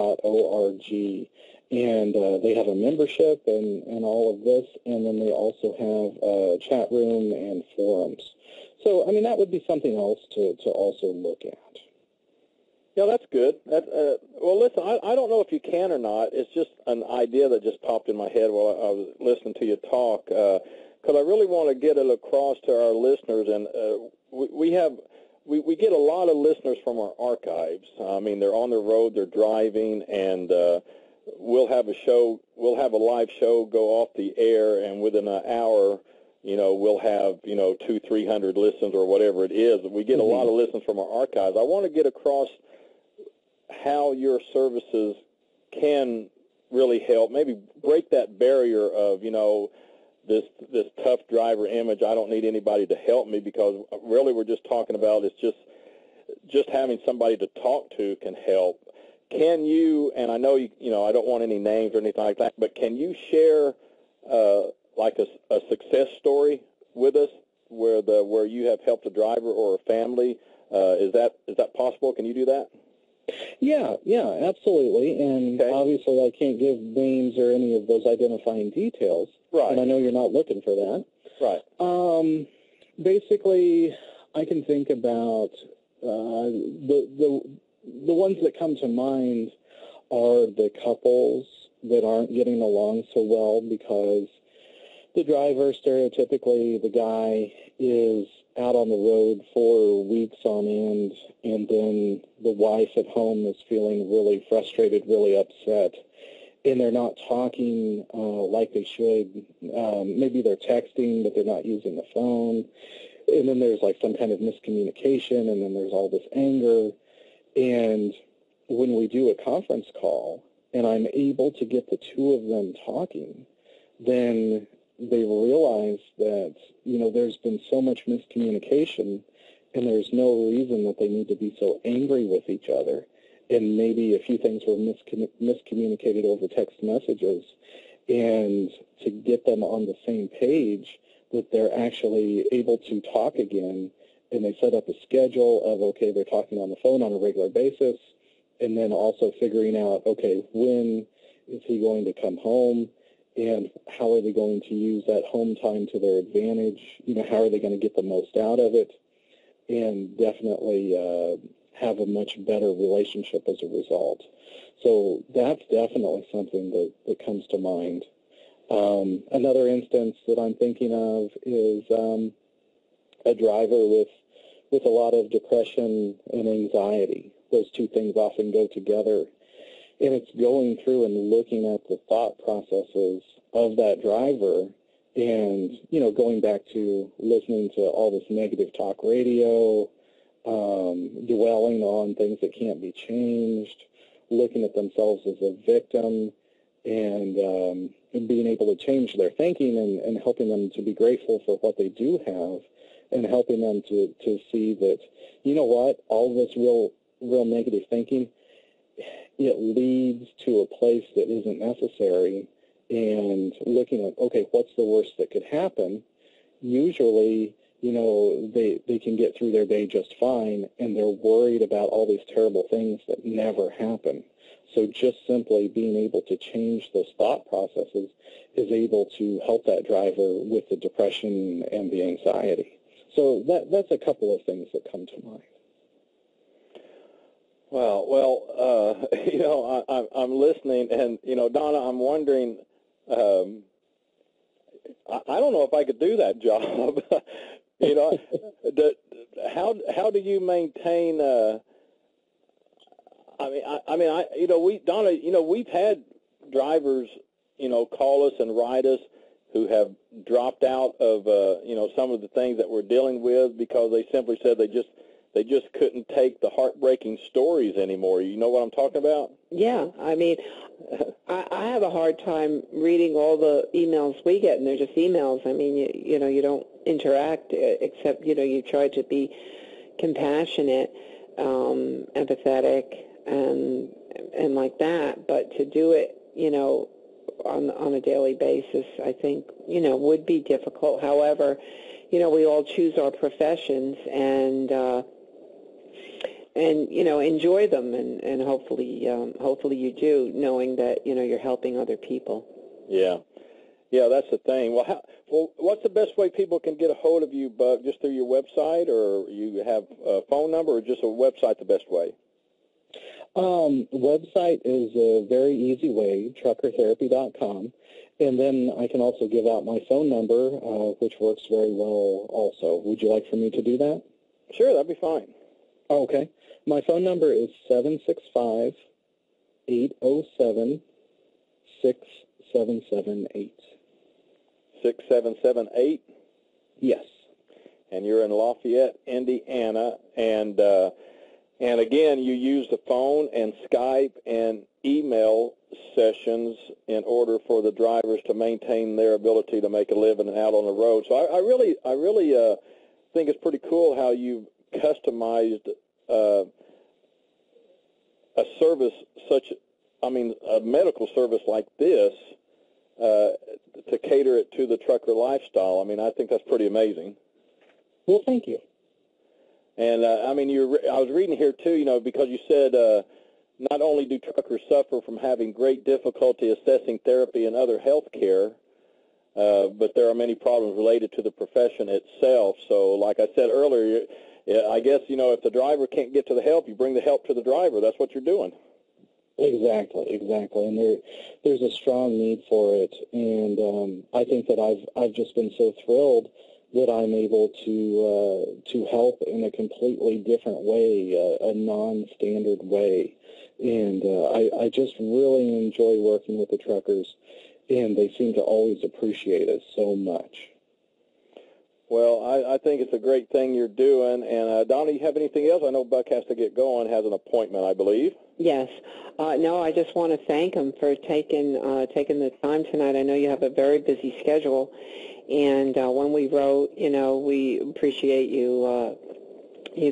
and they have a membership and all of this, and then they also have a chat room and forums. So, I mean, that would be something else to also look at. Yeah, that's good. Well, listen, I don't know if you can or not. It's just an idea that just popped in my head while I was listening to you talk. Because I really want to get it across to our listeners, and we get a lot of listeners from our archives. I mean, they're on the road, they're driving, and we'll have a live show go off the air, and within an hour, you know, we'll have 200-300 listens or whatever it is. We get a lot of listens from our archives. I want to get across how your services can really help. Maybe break that barrier of this tough driver image. I don't need anybody to help me, because really we're just talking about it's just having somebody to talk to can help. Can you, and I know I don't want any names or anything like that, but can you share like a success story with us where you have helped a driver or a family? Is that possible? Can you do that? Yeah, absolutely. And obviously I can't give names or any of those identifying details. Right. And I know you're not looking for that. Right. Basically, I can think about the ones that come to mind are the couples that aren't getting along so well because the driver, stereotypically, the guy is out on the road for weeks on end, and then the wife at home is feeling really frustrated, really upset, and they're not talking like they should. Maybe they're texting, but they're not using the phone, and then there's like some kind of miscommunication, and then there's all this anger. And when we do a conference call and I'm able to get the two of them talking, then they realize that, there's been so much miscommunication, and there's no reason that they need to be so angry with each other. And maybe a few things were miscommunicated over text messages, and to get them on the same page that they're actually able to talk again, and they set up a schedule of, okay, they're talking on the phone on a regular basis, and then also figuring out, okay, when is he going to come home, and how are they going to use that home time to their advantage? How are they going to get the most out of it? And definitely have a much better relationship as a result. So that's definitely something that comes to mind. Another instance that I'm thinking of is a driver with with a lot of depression and anxiety. Those two things often go together. And it's going through and looking at the thought processes of that driver and, going back to listening to all this negative talk radio, dwelling on things that can't be changed, looking at themselves as a victim, and being able to change their thinking and helping them to be grateful for what they do have, and helping them to see that, all this real negative thinking, it leads to a place that isn't necessary, and looking at, okay, what's the worst that could happen? Usually, they can get through their day just fine, and they're worried about all these terrible things that never happen. So just simply being able to change those thought processes is able to help that driver with the depression and the anxiety. So that's a couple of things that come to mind. Well, I'm listening, and, Donna, I'm wondering, I don't know if I could do that job. How do you maintain, Donna, we've had drivers, call us and write us who have dropped out of, some of the things that we're dealing with because they simply said they just couldn't take the heartbreaking stories anymore. You know what I'm talking about? Yeah, I have a hard time reading all the emails we get, and they're just emails. You don't interact except, you try to be compassionate, empathetic, and like that. But to do it, on a daily basis, I think, would be difficult. However, we all choose our professions and enjoy them, and hopefully you do, knowing that, you're helping other people. Yeah, that's the thing. Well, what's the best way people can get a hold of you, Buck? Just through your website, or you have a phone number, or just a website the best way? Website is a very easy way, truckertherapy.com. And then I can also give out my phone number, which works very well also. Would you like for me to do that? Sure, that'd be fine. Okay. My phone number is 765-807-6778. 6778? Yes. And you're in Lafayette, Indiana, and again, you use the phone and Skype and email sessions in order for the drivers to maintain their ability to make a living and out on the road. So I really think it's pretty cool how you've customized a service a medical service like this to cater it to the trucker lifestyle. I think that's pretty amazing. Well, thank you. And, I was reading here, too, because you said not only do truckers suffer from having great difficulty assessing therapy and other health care, but there are many problems related to the profession itself. So, like I said earlier, I guess, if the driver can't get to the help, you bring the help to the driver. That's what you're doing. Exactly. And there's a strong need for it. And I think that I've just been so thrilled that I'm able to help in a completely different way, a non-standard way. And I just really enjoy working with the truckers, and they seem to always appreciate it so much. Well, I think it's a great thing you're doing. And, Donna, you have anything else? I know Buck has to get going, has an appointment, I believe. Yes. No, I just want to thank him for taking the time tonight. I know you have a very busy schedule. And when we wrote, we appreciate you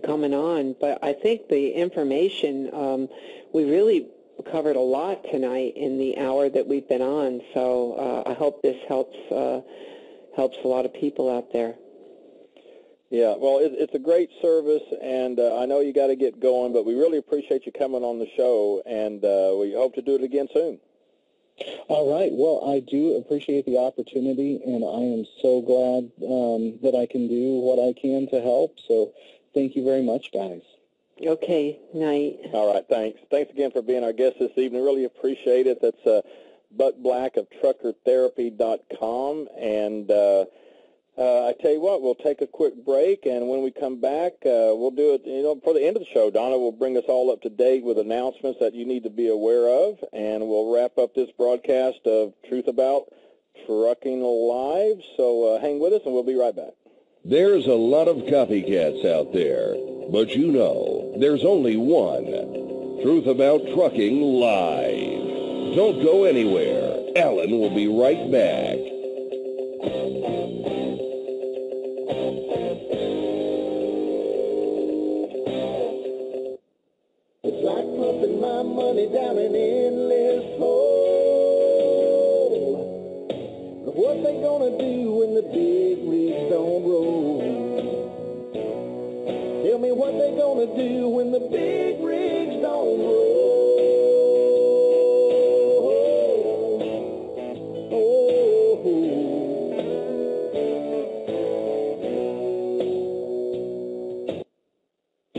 coming on. But I think the information, we really covered a lot tonight in the hour that we've been on. So I hope this helps a lot of people out there. Yeah, well, it's a great service, and I know you got to get going, but we really appreciate you coming on the show, and we hope to do it again soon. All right. Well, I do appreciate the opportunity, and I am so glad that I can do what I can to help. So thank you very much, guys. Okay. Night. All right. Thanks. Thanks again for being our guest this evening. Really appreciate it. That's Buck Black of truckertherapy.com. And I tell you what, we'll take a quick break, and when we come back, we'll do it, for the end of the show. Donna will bring us all up to date with announcements that you need to be aware of, and we'll wrap up this broadcast of Truth About Trucking Live. So hang with us, and we'll be right back. There's a lot of copycats out there, but there's only one. Truth About Trucking Live. Don't go anywhere. Alan will be right back. It's like pumping my money down an endless hole. But what they gonna do when the big rigs don't roll? Tell me what they gonna do when the big rigs don't roll?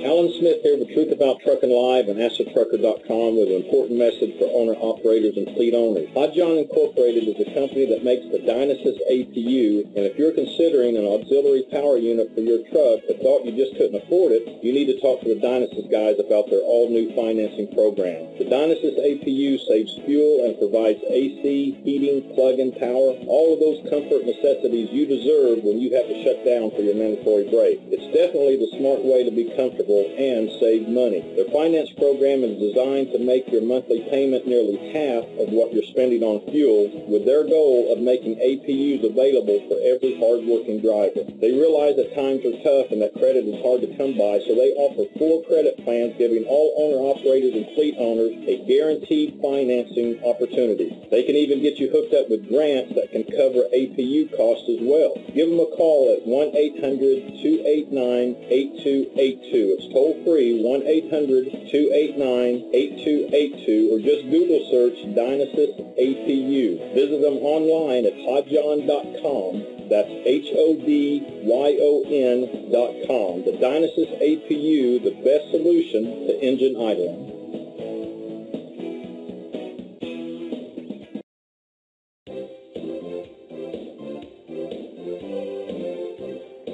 Alan Smith here with Truth About Trucking Live and AskTheTrucker.com with an important message for owner-operators and fleet owners. Hod John Incorporated is a company that makes the Dynasys APU, and if you're considering an auxiliary power unit for your truck but thought you just couldn't afford it, you need to talk to the Dynasys guys about their all-new financing program. The Dynasys APU saves fuel and provides AC, heating, plug-in power, all of those comfort necessities you deserve when you have to shut down for your mandatory break. It's definitely the smart way to be comfortable and save money. Their finance program is designed to make your monthly payment nearly half of what you're spending on fuel, with their goal of making APUs available for every hard-working driver. They realize that times are tough and that credit is hard to come by, so they offer 4 credit plans giving all owner-operators and fleet owners a guaranteed financing opportunity. They can even get you hooked up with grants that can cover APU costs as well. Give them a call at 1-800-289-8282. It's toll-free, 1-800-289-8282, or just Google search Dynasys APU. Visit them online at hodjon.com. That's HODYON.com. The Dynasys APU, the best solution to engine idling.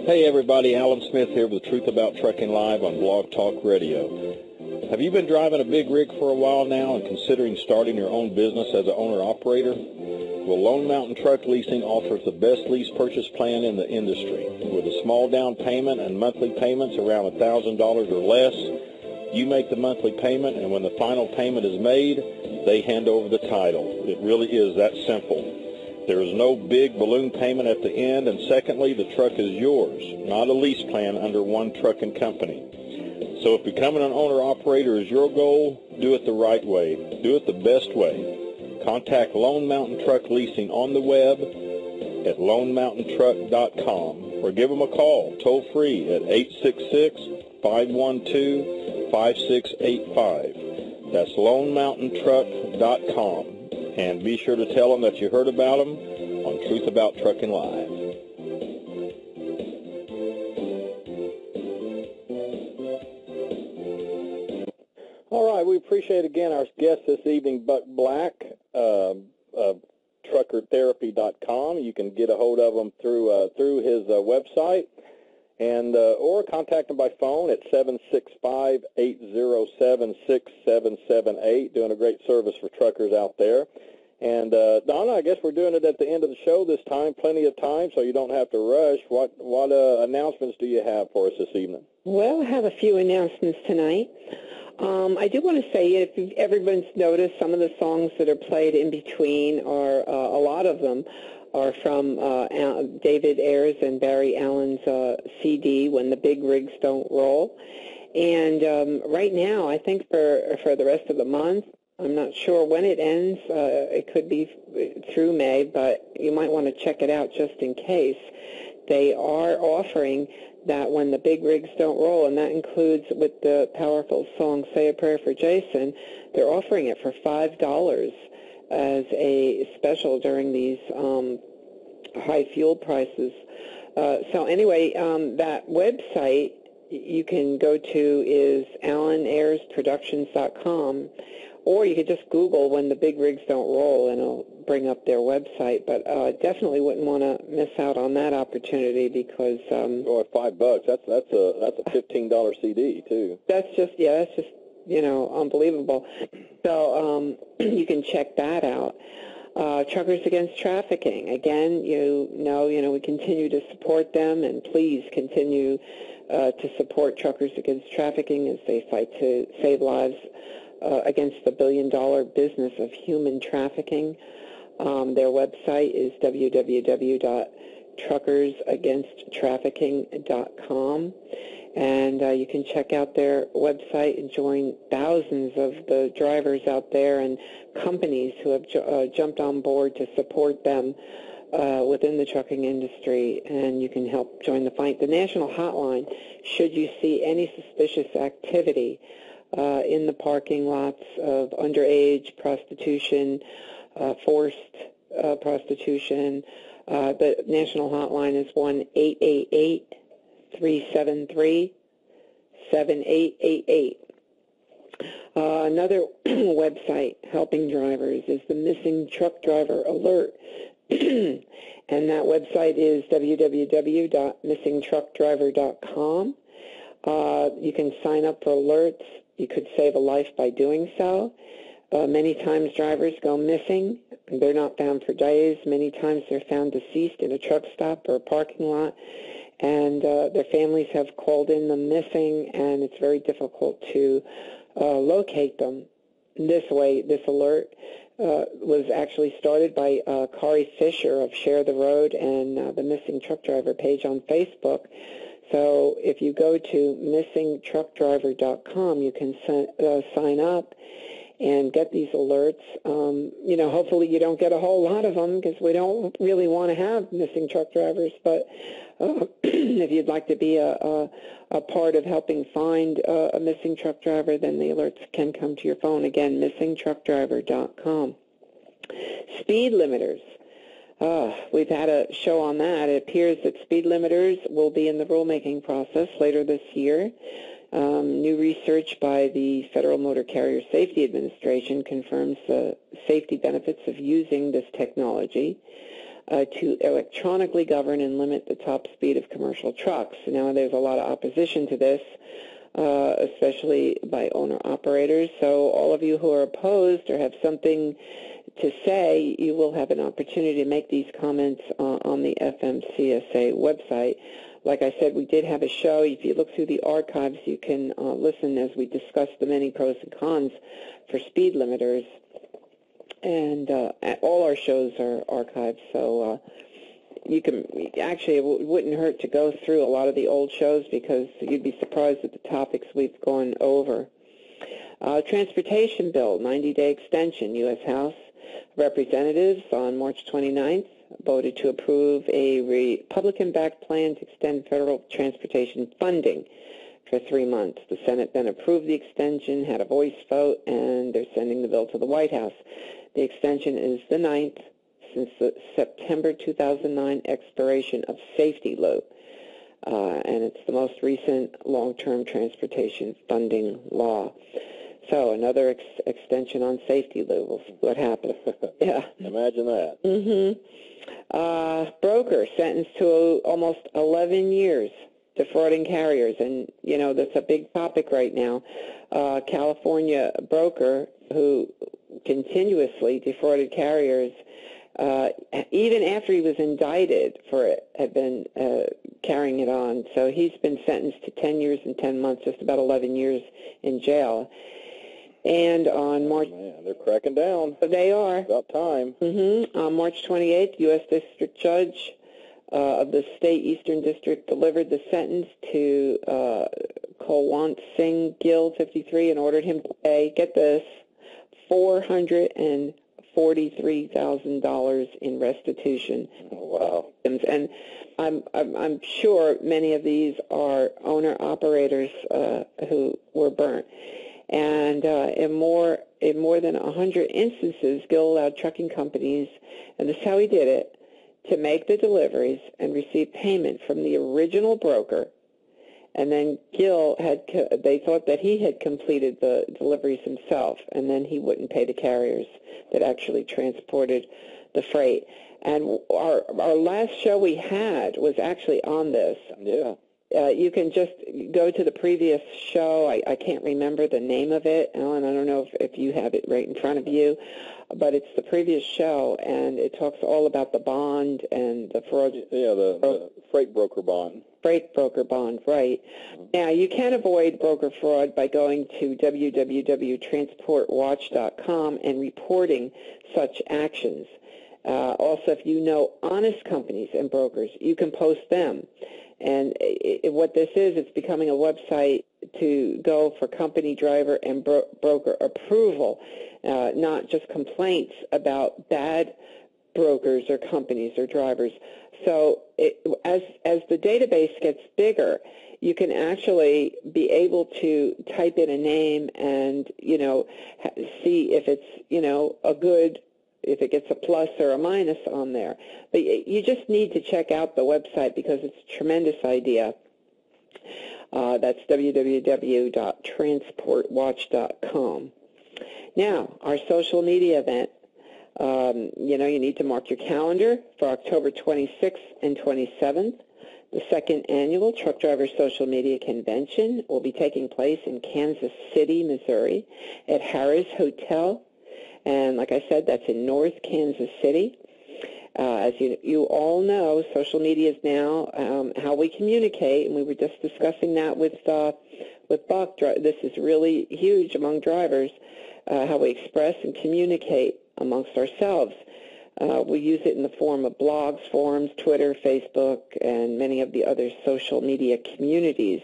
Hey everybody, Alan Smith here with Truth About Trucking Live on Blog Talk Radio. Have you been driving a big rig for a while now and considering starting your own business as an owner-operator? Well, Lone Mountain Truck Leasing offers the best lease purchase plan in the industry. With a small down payment and monthly payments around $1,000 or less, you make the monthly payment, and when the final payment is made, they hand over the title. It really is that simple. There is no big balloon payment at the end, and secondly, the truck is yours, not a lease plan under one trucking company. So if becoming an owner-operator is your goal, do it the right way. Do it the best way. Contact Lone Mountain Truck Leasing on the web at lonemountaintruck.com or give them a call toll-free at 866-512-5685. That's lonemountaintruck.com. And be sure to tell them that you heard about them on Truth About Trucking Live. All right, we appreciate again our guest this evening, Buck Black of truckertherapy.com. You can get a hold of him through his website, and or contact him by phone at 765-807-6778. Doing a great service for truckers out there. And Donna, I guess we're doing it at the end of the show this time. Plenty of time, so you don't have to rush. What announcements do you have for us this evening? Well, I have a few announcements tonight. I do want to say, if everyone's noticed, some of the songs that are played in between are, a lot of them are from David Ayers and Barry Allen's CD, When the Big Rigs Don't Roll. And right now, I think for the rest of the month, I'm not sure when it ends. It could be through May, but you might want to check it out just in case. They are offering that When the Big Rigs Don't Roll, and that includes with the powerful song Say a Prayer for Jason. They're offering it for $5 as a special during these high fuel prices. So anyway, that website you can go to is AlanAyersProductions.com, or you could just Google when the big rigs don't roll, and it'll bring up their website. But definitely wouldn't want to miss out on that opportunity because $5. That's a $15 CD too. That's just unbelievable. So you can check that out. Truckers Against Trafficking. Again, we continue to support them, and please continue to support Truckers Against Trafficking as they fight to save lives against the billion-dollar business of human trafficking. Their website is www.truckersagainsttrafficking.com, and you can check out their website and join thousands of the drivers out there and companies who have jumped on board to support them within the trucking industry, and you can help join the fight. The national hotline, should you see any suspicious activity in the parking lots of underage prostitution, forced prostitution, the national hotline is 1-888-373-7888. Another website helping drivers is the Missing Truck Driver Alert, and that website is www.missingtruckdriver.com. You can sign up for alerts. You could save a life by doing so. Many times drivers go missing. They're not found for days. Many times they're found deceased in a truck stop or a parking lot, and their families have called in them missing, and it's very difficult to locate them. This way, this alert was actually started by Kari Fisher of Share the Road and the Missing Truck Driver page on Facebook. So if you go to missingtruckdriver.com, you can sign up and get these alerts. Hopefully you don't get a whole lot of them because we don't really want to have missing truck drivers. But if you'd like to be a part of helping find a missing truck driver, then the alerts can come to your phone. Again, missingtruckdriver.com. Speed limiters. We've had a show on that. It appears that speed limiters will be in the rulemaking process later this year. New research by the Federal Motor Carrier Safety Administration confirms the safety benefits of using this technology to electronically govern and limit the top speed of commercial trucks. Now, there's a lot of opposition to this, especially by owner-operators. So all of you who are opposed or have something to say, you will have an opportunity to make these comments on the FMCSA website. Like I said, we did have a show. If you look through the archives, you can listen as we discuss the many pros and cons for speed limiters. And all our shows are archived, so you can actually, it wouldn't hurt to go through a lot of the old shows because you'd be surprised at the topics we've gone over. Transportation bill, 90-day extension. U.S. House Representatives on March 29th voted to approve a Republican-backed plan to extend federal transportation funding for 3 months. The Senate then approved the extension, had a voice vote, and they're sending the bill to the White House. The extension is the 9th since the September 2009 expiration of safety law, and it's the most recent long-term transportation funding law. So another extension on safety law. We'll see what happens. Yeah. Imagine that. Broker sentenced to almost 11 years defrauding carriers, and that's a big topic right now. California broker who continuously defrauded carriers, even after he was indicted for it, had been carrying it on. So he's been sentenced to 10 years and 10 months, just about 11 years in jail. And on March... Man, they're cracking down. They are. About time. On March 28th, U.S. District Judge of the State Eastern District delivered the sentence to Kulwant Singh Gill, 53, and ordered him to pay, get this, $443,000 in restitution. Wow. And I'm sure many of these are owner-operators who were burnt. And in more than 100 instances, Gill allowed trucking companies, and this is how he did it, to make the deliveries and receive payment from the original broker And then Gil they thought that he had completed the deliveries himself, and then he wouldn't pay the carriers that actually transported the freight. And our last show we had was actually on this. Yeah. You can just go to the previous show. I can't remember the name of it, Alan. I don't know if you have it right in front of you, but it's the previous show, and it talks all about the bond and the fraud. Yeah, the freight broker bond. Freight broker bond, right. Now, you can avoid broker fraud by going to www.transportwatch.com and reporting such actions. Also, if you know honest companies and brokers, you can post them. And what this is, it's becoming a website to go for company, driver, and broker approval, not just complaints about bad brokers or companies or drivers. So as the database gets bigger, you can actually be able to type in a name and, see if it's, if it gets a plus or a minus on there. But you just need to check out the website because it's a tremendous idea. That's www.transportwatch.com. Now, our social media event, you need to mark your calendar for October 26th and 27th. The second annual Truck Driver Social Media Convention will be taking place in Kansas City, Missouri at Harrah's Hotel. And like I said, that's in North Kansas City. As you all know, social media is now how we communicate, and we were just discussing that with Buck. This is really huge among drivers, how we express and communicate amongst ourselves. We use it in the form of blogs, forums, Twitter, Facebook, and many of the other social media communities.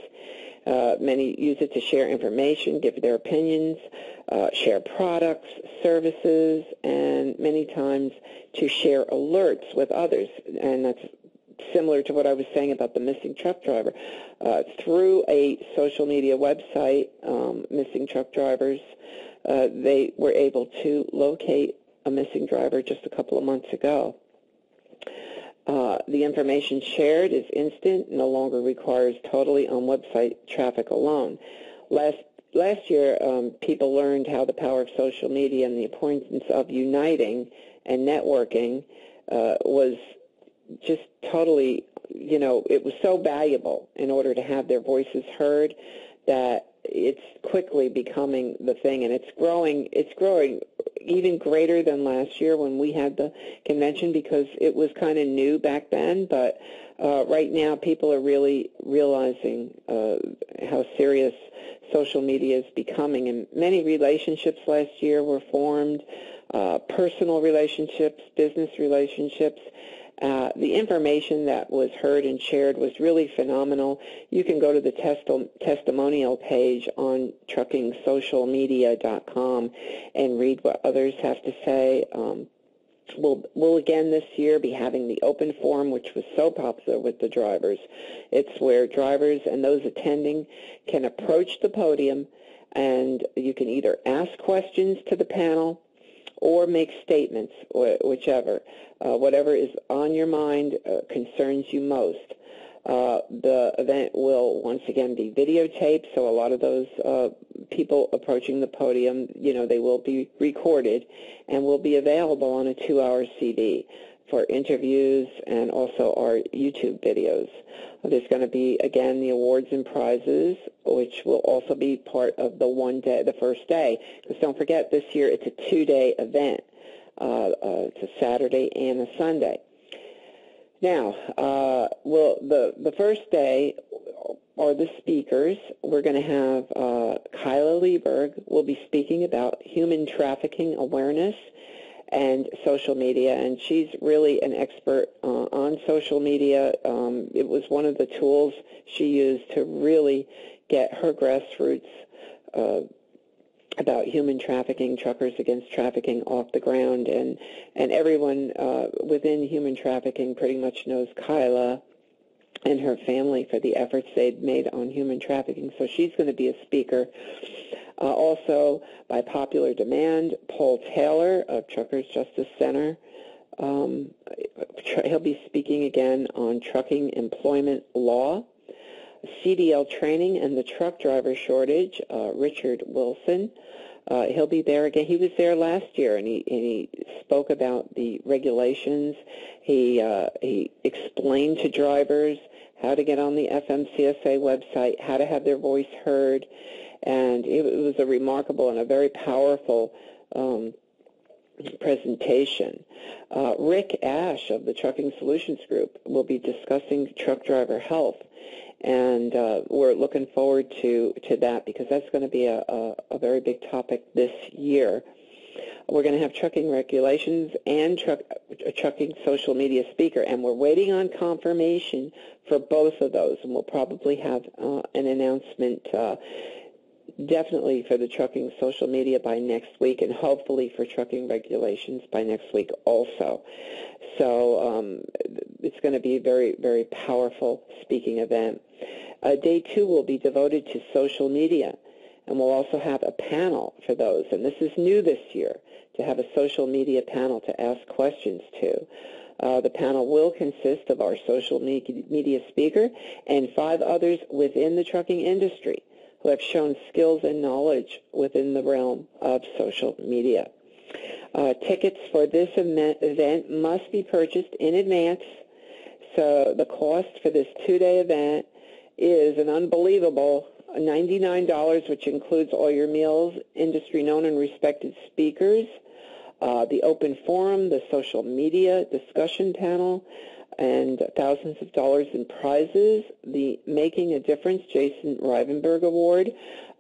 Many use it to share information, give their opinions, share products, services, and many times to share alerts with others. And that's similar to what I was saying about the missing truck driver. Through a social media website, Missing Truck Drivers, they were able to locate a missing driver just a couple of months ago. The information shared is instant, no longer requires totally on-website traffic alone. Last year, people learned how the power of social media and the importance of uniting and networking was just totally, it was so valuable in order to have their voices heard that it's quickly becoming the thing, and it's growing even greater than last year when we had the convention because it was kind of new back then, but right now people are really realizing how serious social media is becoming, and many relationships last year were formed, personal relationships, business relationships. The information that was heard and shared was really phenomenal. You can go to the testimonial page on truckingsocialmedia.com and read what others have to say. We'll again this year be having the open forum, which was so popular with the drivers. It's where drivers and those attending can approach the podium, and you can either ask questions to the panel or make statements, whichever. Whatever is on your mind concerns you most. The event will once again be videotaped, so a lot of those people approaching the podium, they will be recorded and will be available on a 2-hour CD for interviews and also our YouTube videos. There's going to be, again, the awards and prizes, which will also be part of the first day. Because don't forget, this year it's a 2-day event. It's a Saturday and a Sunday. Now, the first day are the speakers. We're going to have Kyla Lieberg will be speaking about human trafficking awareness and social media, and she's really an expert on social media. It was one of the tools she used to really get her grassroots about human trafficking, truckers against trafficking off the ground, and everyone within human trafficking pretty much knows Kyla and her family for the efforts they'd made on human trafficking. So she's going to be a speaker. Also, by popular demand, Paul Taylor of Truckers Justice Center. He'll be speaking again on trucking employment law. CDL training and the truck driver shortage, Richard Wilson. He'll be there again. He was there last year, and he spoke about the regulations. He explained to drivers how to get on the FMCSA website, how to have their voice heard, and it was a remarkable and a very powerful presentation. Rick Ash of the Trucking Solutions Group will be discussing truck driver health, and we're looking forward to that because that's going to be a very big topic this year. We're going to have trucking regulations and a trucking social media speaker, and we're waiting on confirmation for both of those, and we'll probably have an announcement definitely for the trucking social media by next week, and hopefully for trucking regulations by next week also. So it's going to be a very, very powerful speaking event. Day 2 will be devoted to social media, and we'll also have a panel for those, and this is new this year, to have a social media panel to ask questions to. The panel will consist of our social media speaker and 5 others within the trucking industry who have shown skills and knowledge within the realm of social media. Tickets for this event must be purchased in advance, so the cost for this 2-day event is an unbelievable $99, which includes all your meals, industry known and respected speakers, the open forum, the social media discussion panel, and thousands of dollars in prizes. The Making a Difference Jason Rivenberg Award.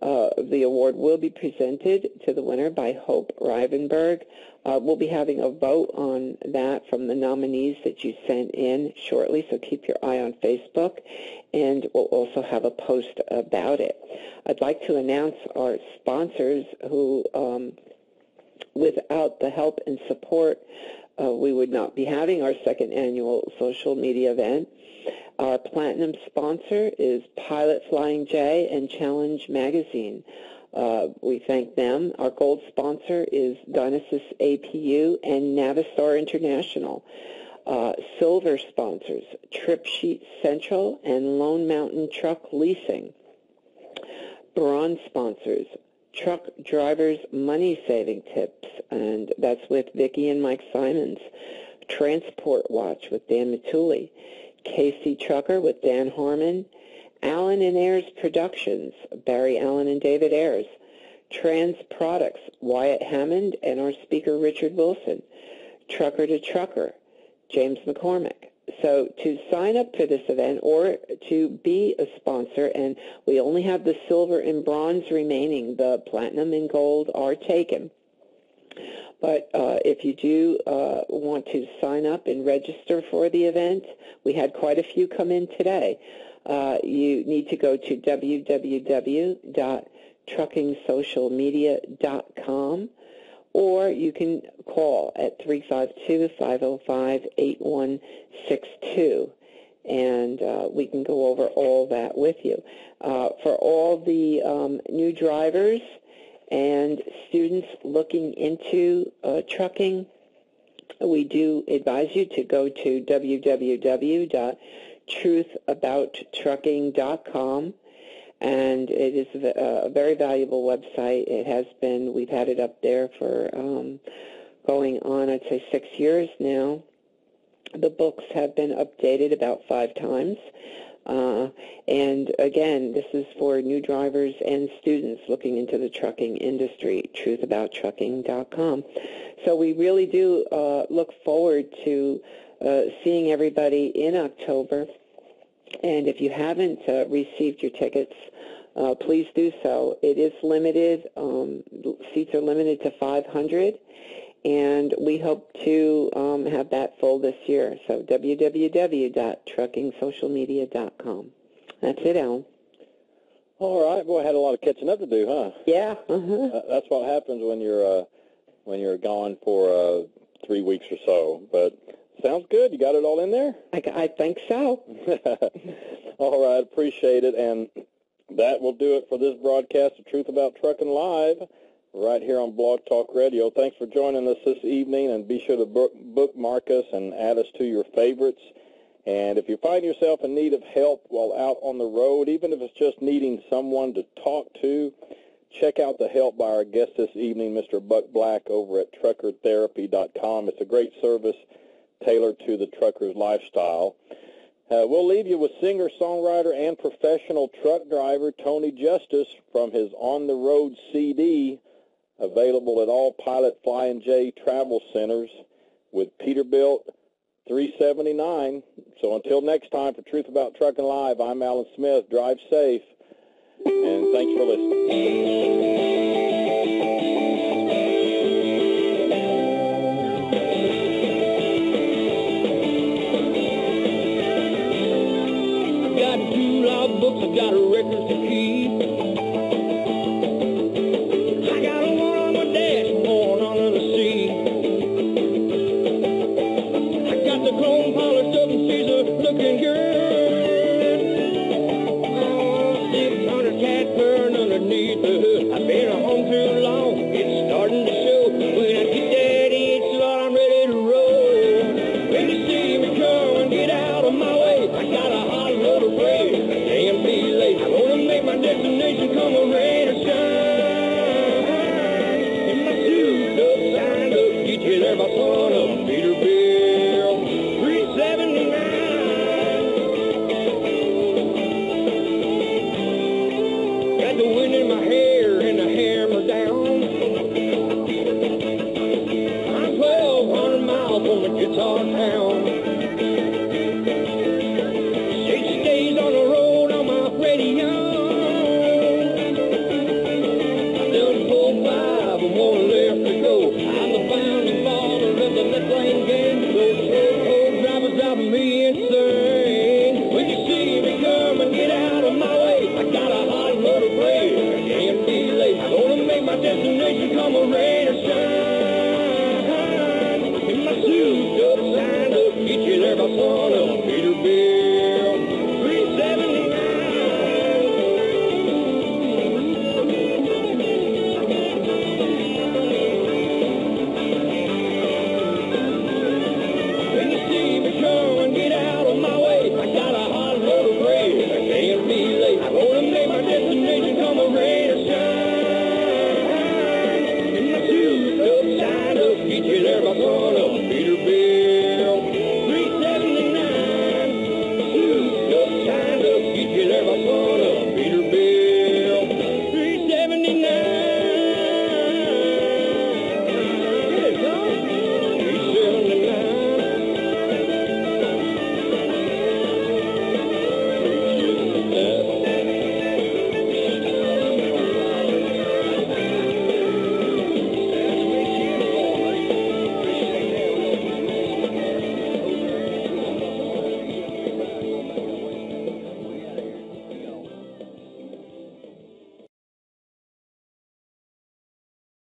The award will be presented to the winner by Hope Rivenberg. We'll be having a vote on that from the nominees that you sent in shortly, so keep your eye on Facebook, and we'll also have a post about it. I'd like to announce our sponsors who, without the help and support, we would not be having our 2nd annual social media event. Our platinum sponsor is Pilot Flying J and Challenge Magazine. We thank them. Our gold sponsor is Dynasis APU and Navistar International. Silver sponsors, Trip Sheet Central and Lone Mountain Truck Leasing. Bronze sponsors, Truck Drivers Money Saving Tips, and that's with Vicki and Mike Simons. Transport Watch with Dan Matuli. Casey Trucker with Dan Harmon. Allen and Ayers Productions, Barry Allen and David Ayers. Trans Products, Wyatt Hammond and our speaker Richard Wilson. Trucker to Trucker, James McCormick. So to sign up for this event or to be a sponsor, and we only have the silver and bronze remaining, the platinum and gold are taken. But if you do want to sign up and register for the event, we had quite a few come in today. You need to go to www.truckingsocialmedia.com, or you can call at 352-505-8162, and we can go over all that with you. For all the new drivers and students looking into trucking, we do advise you to go to www.truthabouttrucking.com, and it is a very valuable website. It has been, we've had it up there for going on, I'd say, 6 years now. The books have been updated about 5 times. And again, this is for new drivers and students looking into the trucking industry, truthabouttrucking.com. So we really do look forward to seeing everybody in October. And if you haven't received your tickets, please do so. It is limited. Seats are limited to 500. And we hope to have that full this year. So www.truckingsocialmedia.com. That's it, Alan. All right. Boy, I had a lot of catching up to do, huh? Yeah. That's what happens when you're gone for 3 weeks or so. But sounds good. You got it all in there? I think so. All right. Appreciate it. And that will do it for this broadcast of Truth About Trucking Live, right here on Blog Talk Radio. Thanks for joining us this evening, and be sure to bookmark us and add us to your favorites. And if you find yourself in need of help while out on the road, even if it's just needing someone to talk to, check out the help by our guest this evening, Mr. Buck Black, over at truckertherapy.com. It's a great service tailored to the trucker's lifestyle. We'll leave you with singer, songwriter, and professional truck driver Tony Justice from his On the Road CD, available at all Pilot Flying J travel centers with Peterbilt 379. So until next time, for Truth About Trucking Live, I'm Alan Smith. Drive safe, and thanks for listening. I got a record to keep. I got a one on my dashboard under the seat. I got the chrome polished up and she's a looking good. 600 cat purring underneath the hood. I've been home too long, it's starting to show. When I get that itch, Lord, I'm ready to roll. When you see me come and get out of my way, I got a hot load of freight. Can't be late. I want to make my destination come a rain or shine. And my suit up, signed up, get you there by sun up. Peterbilt 379. Got the wind in my hair.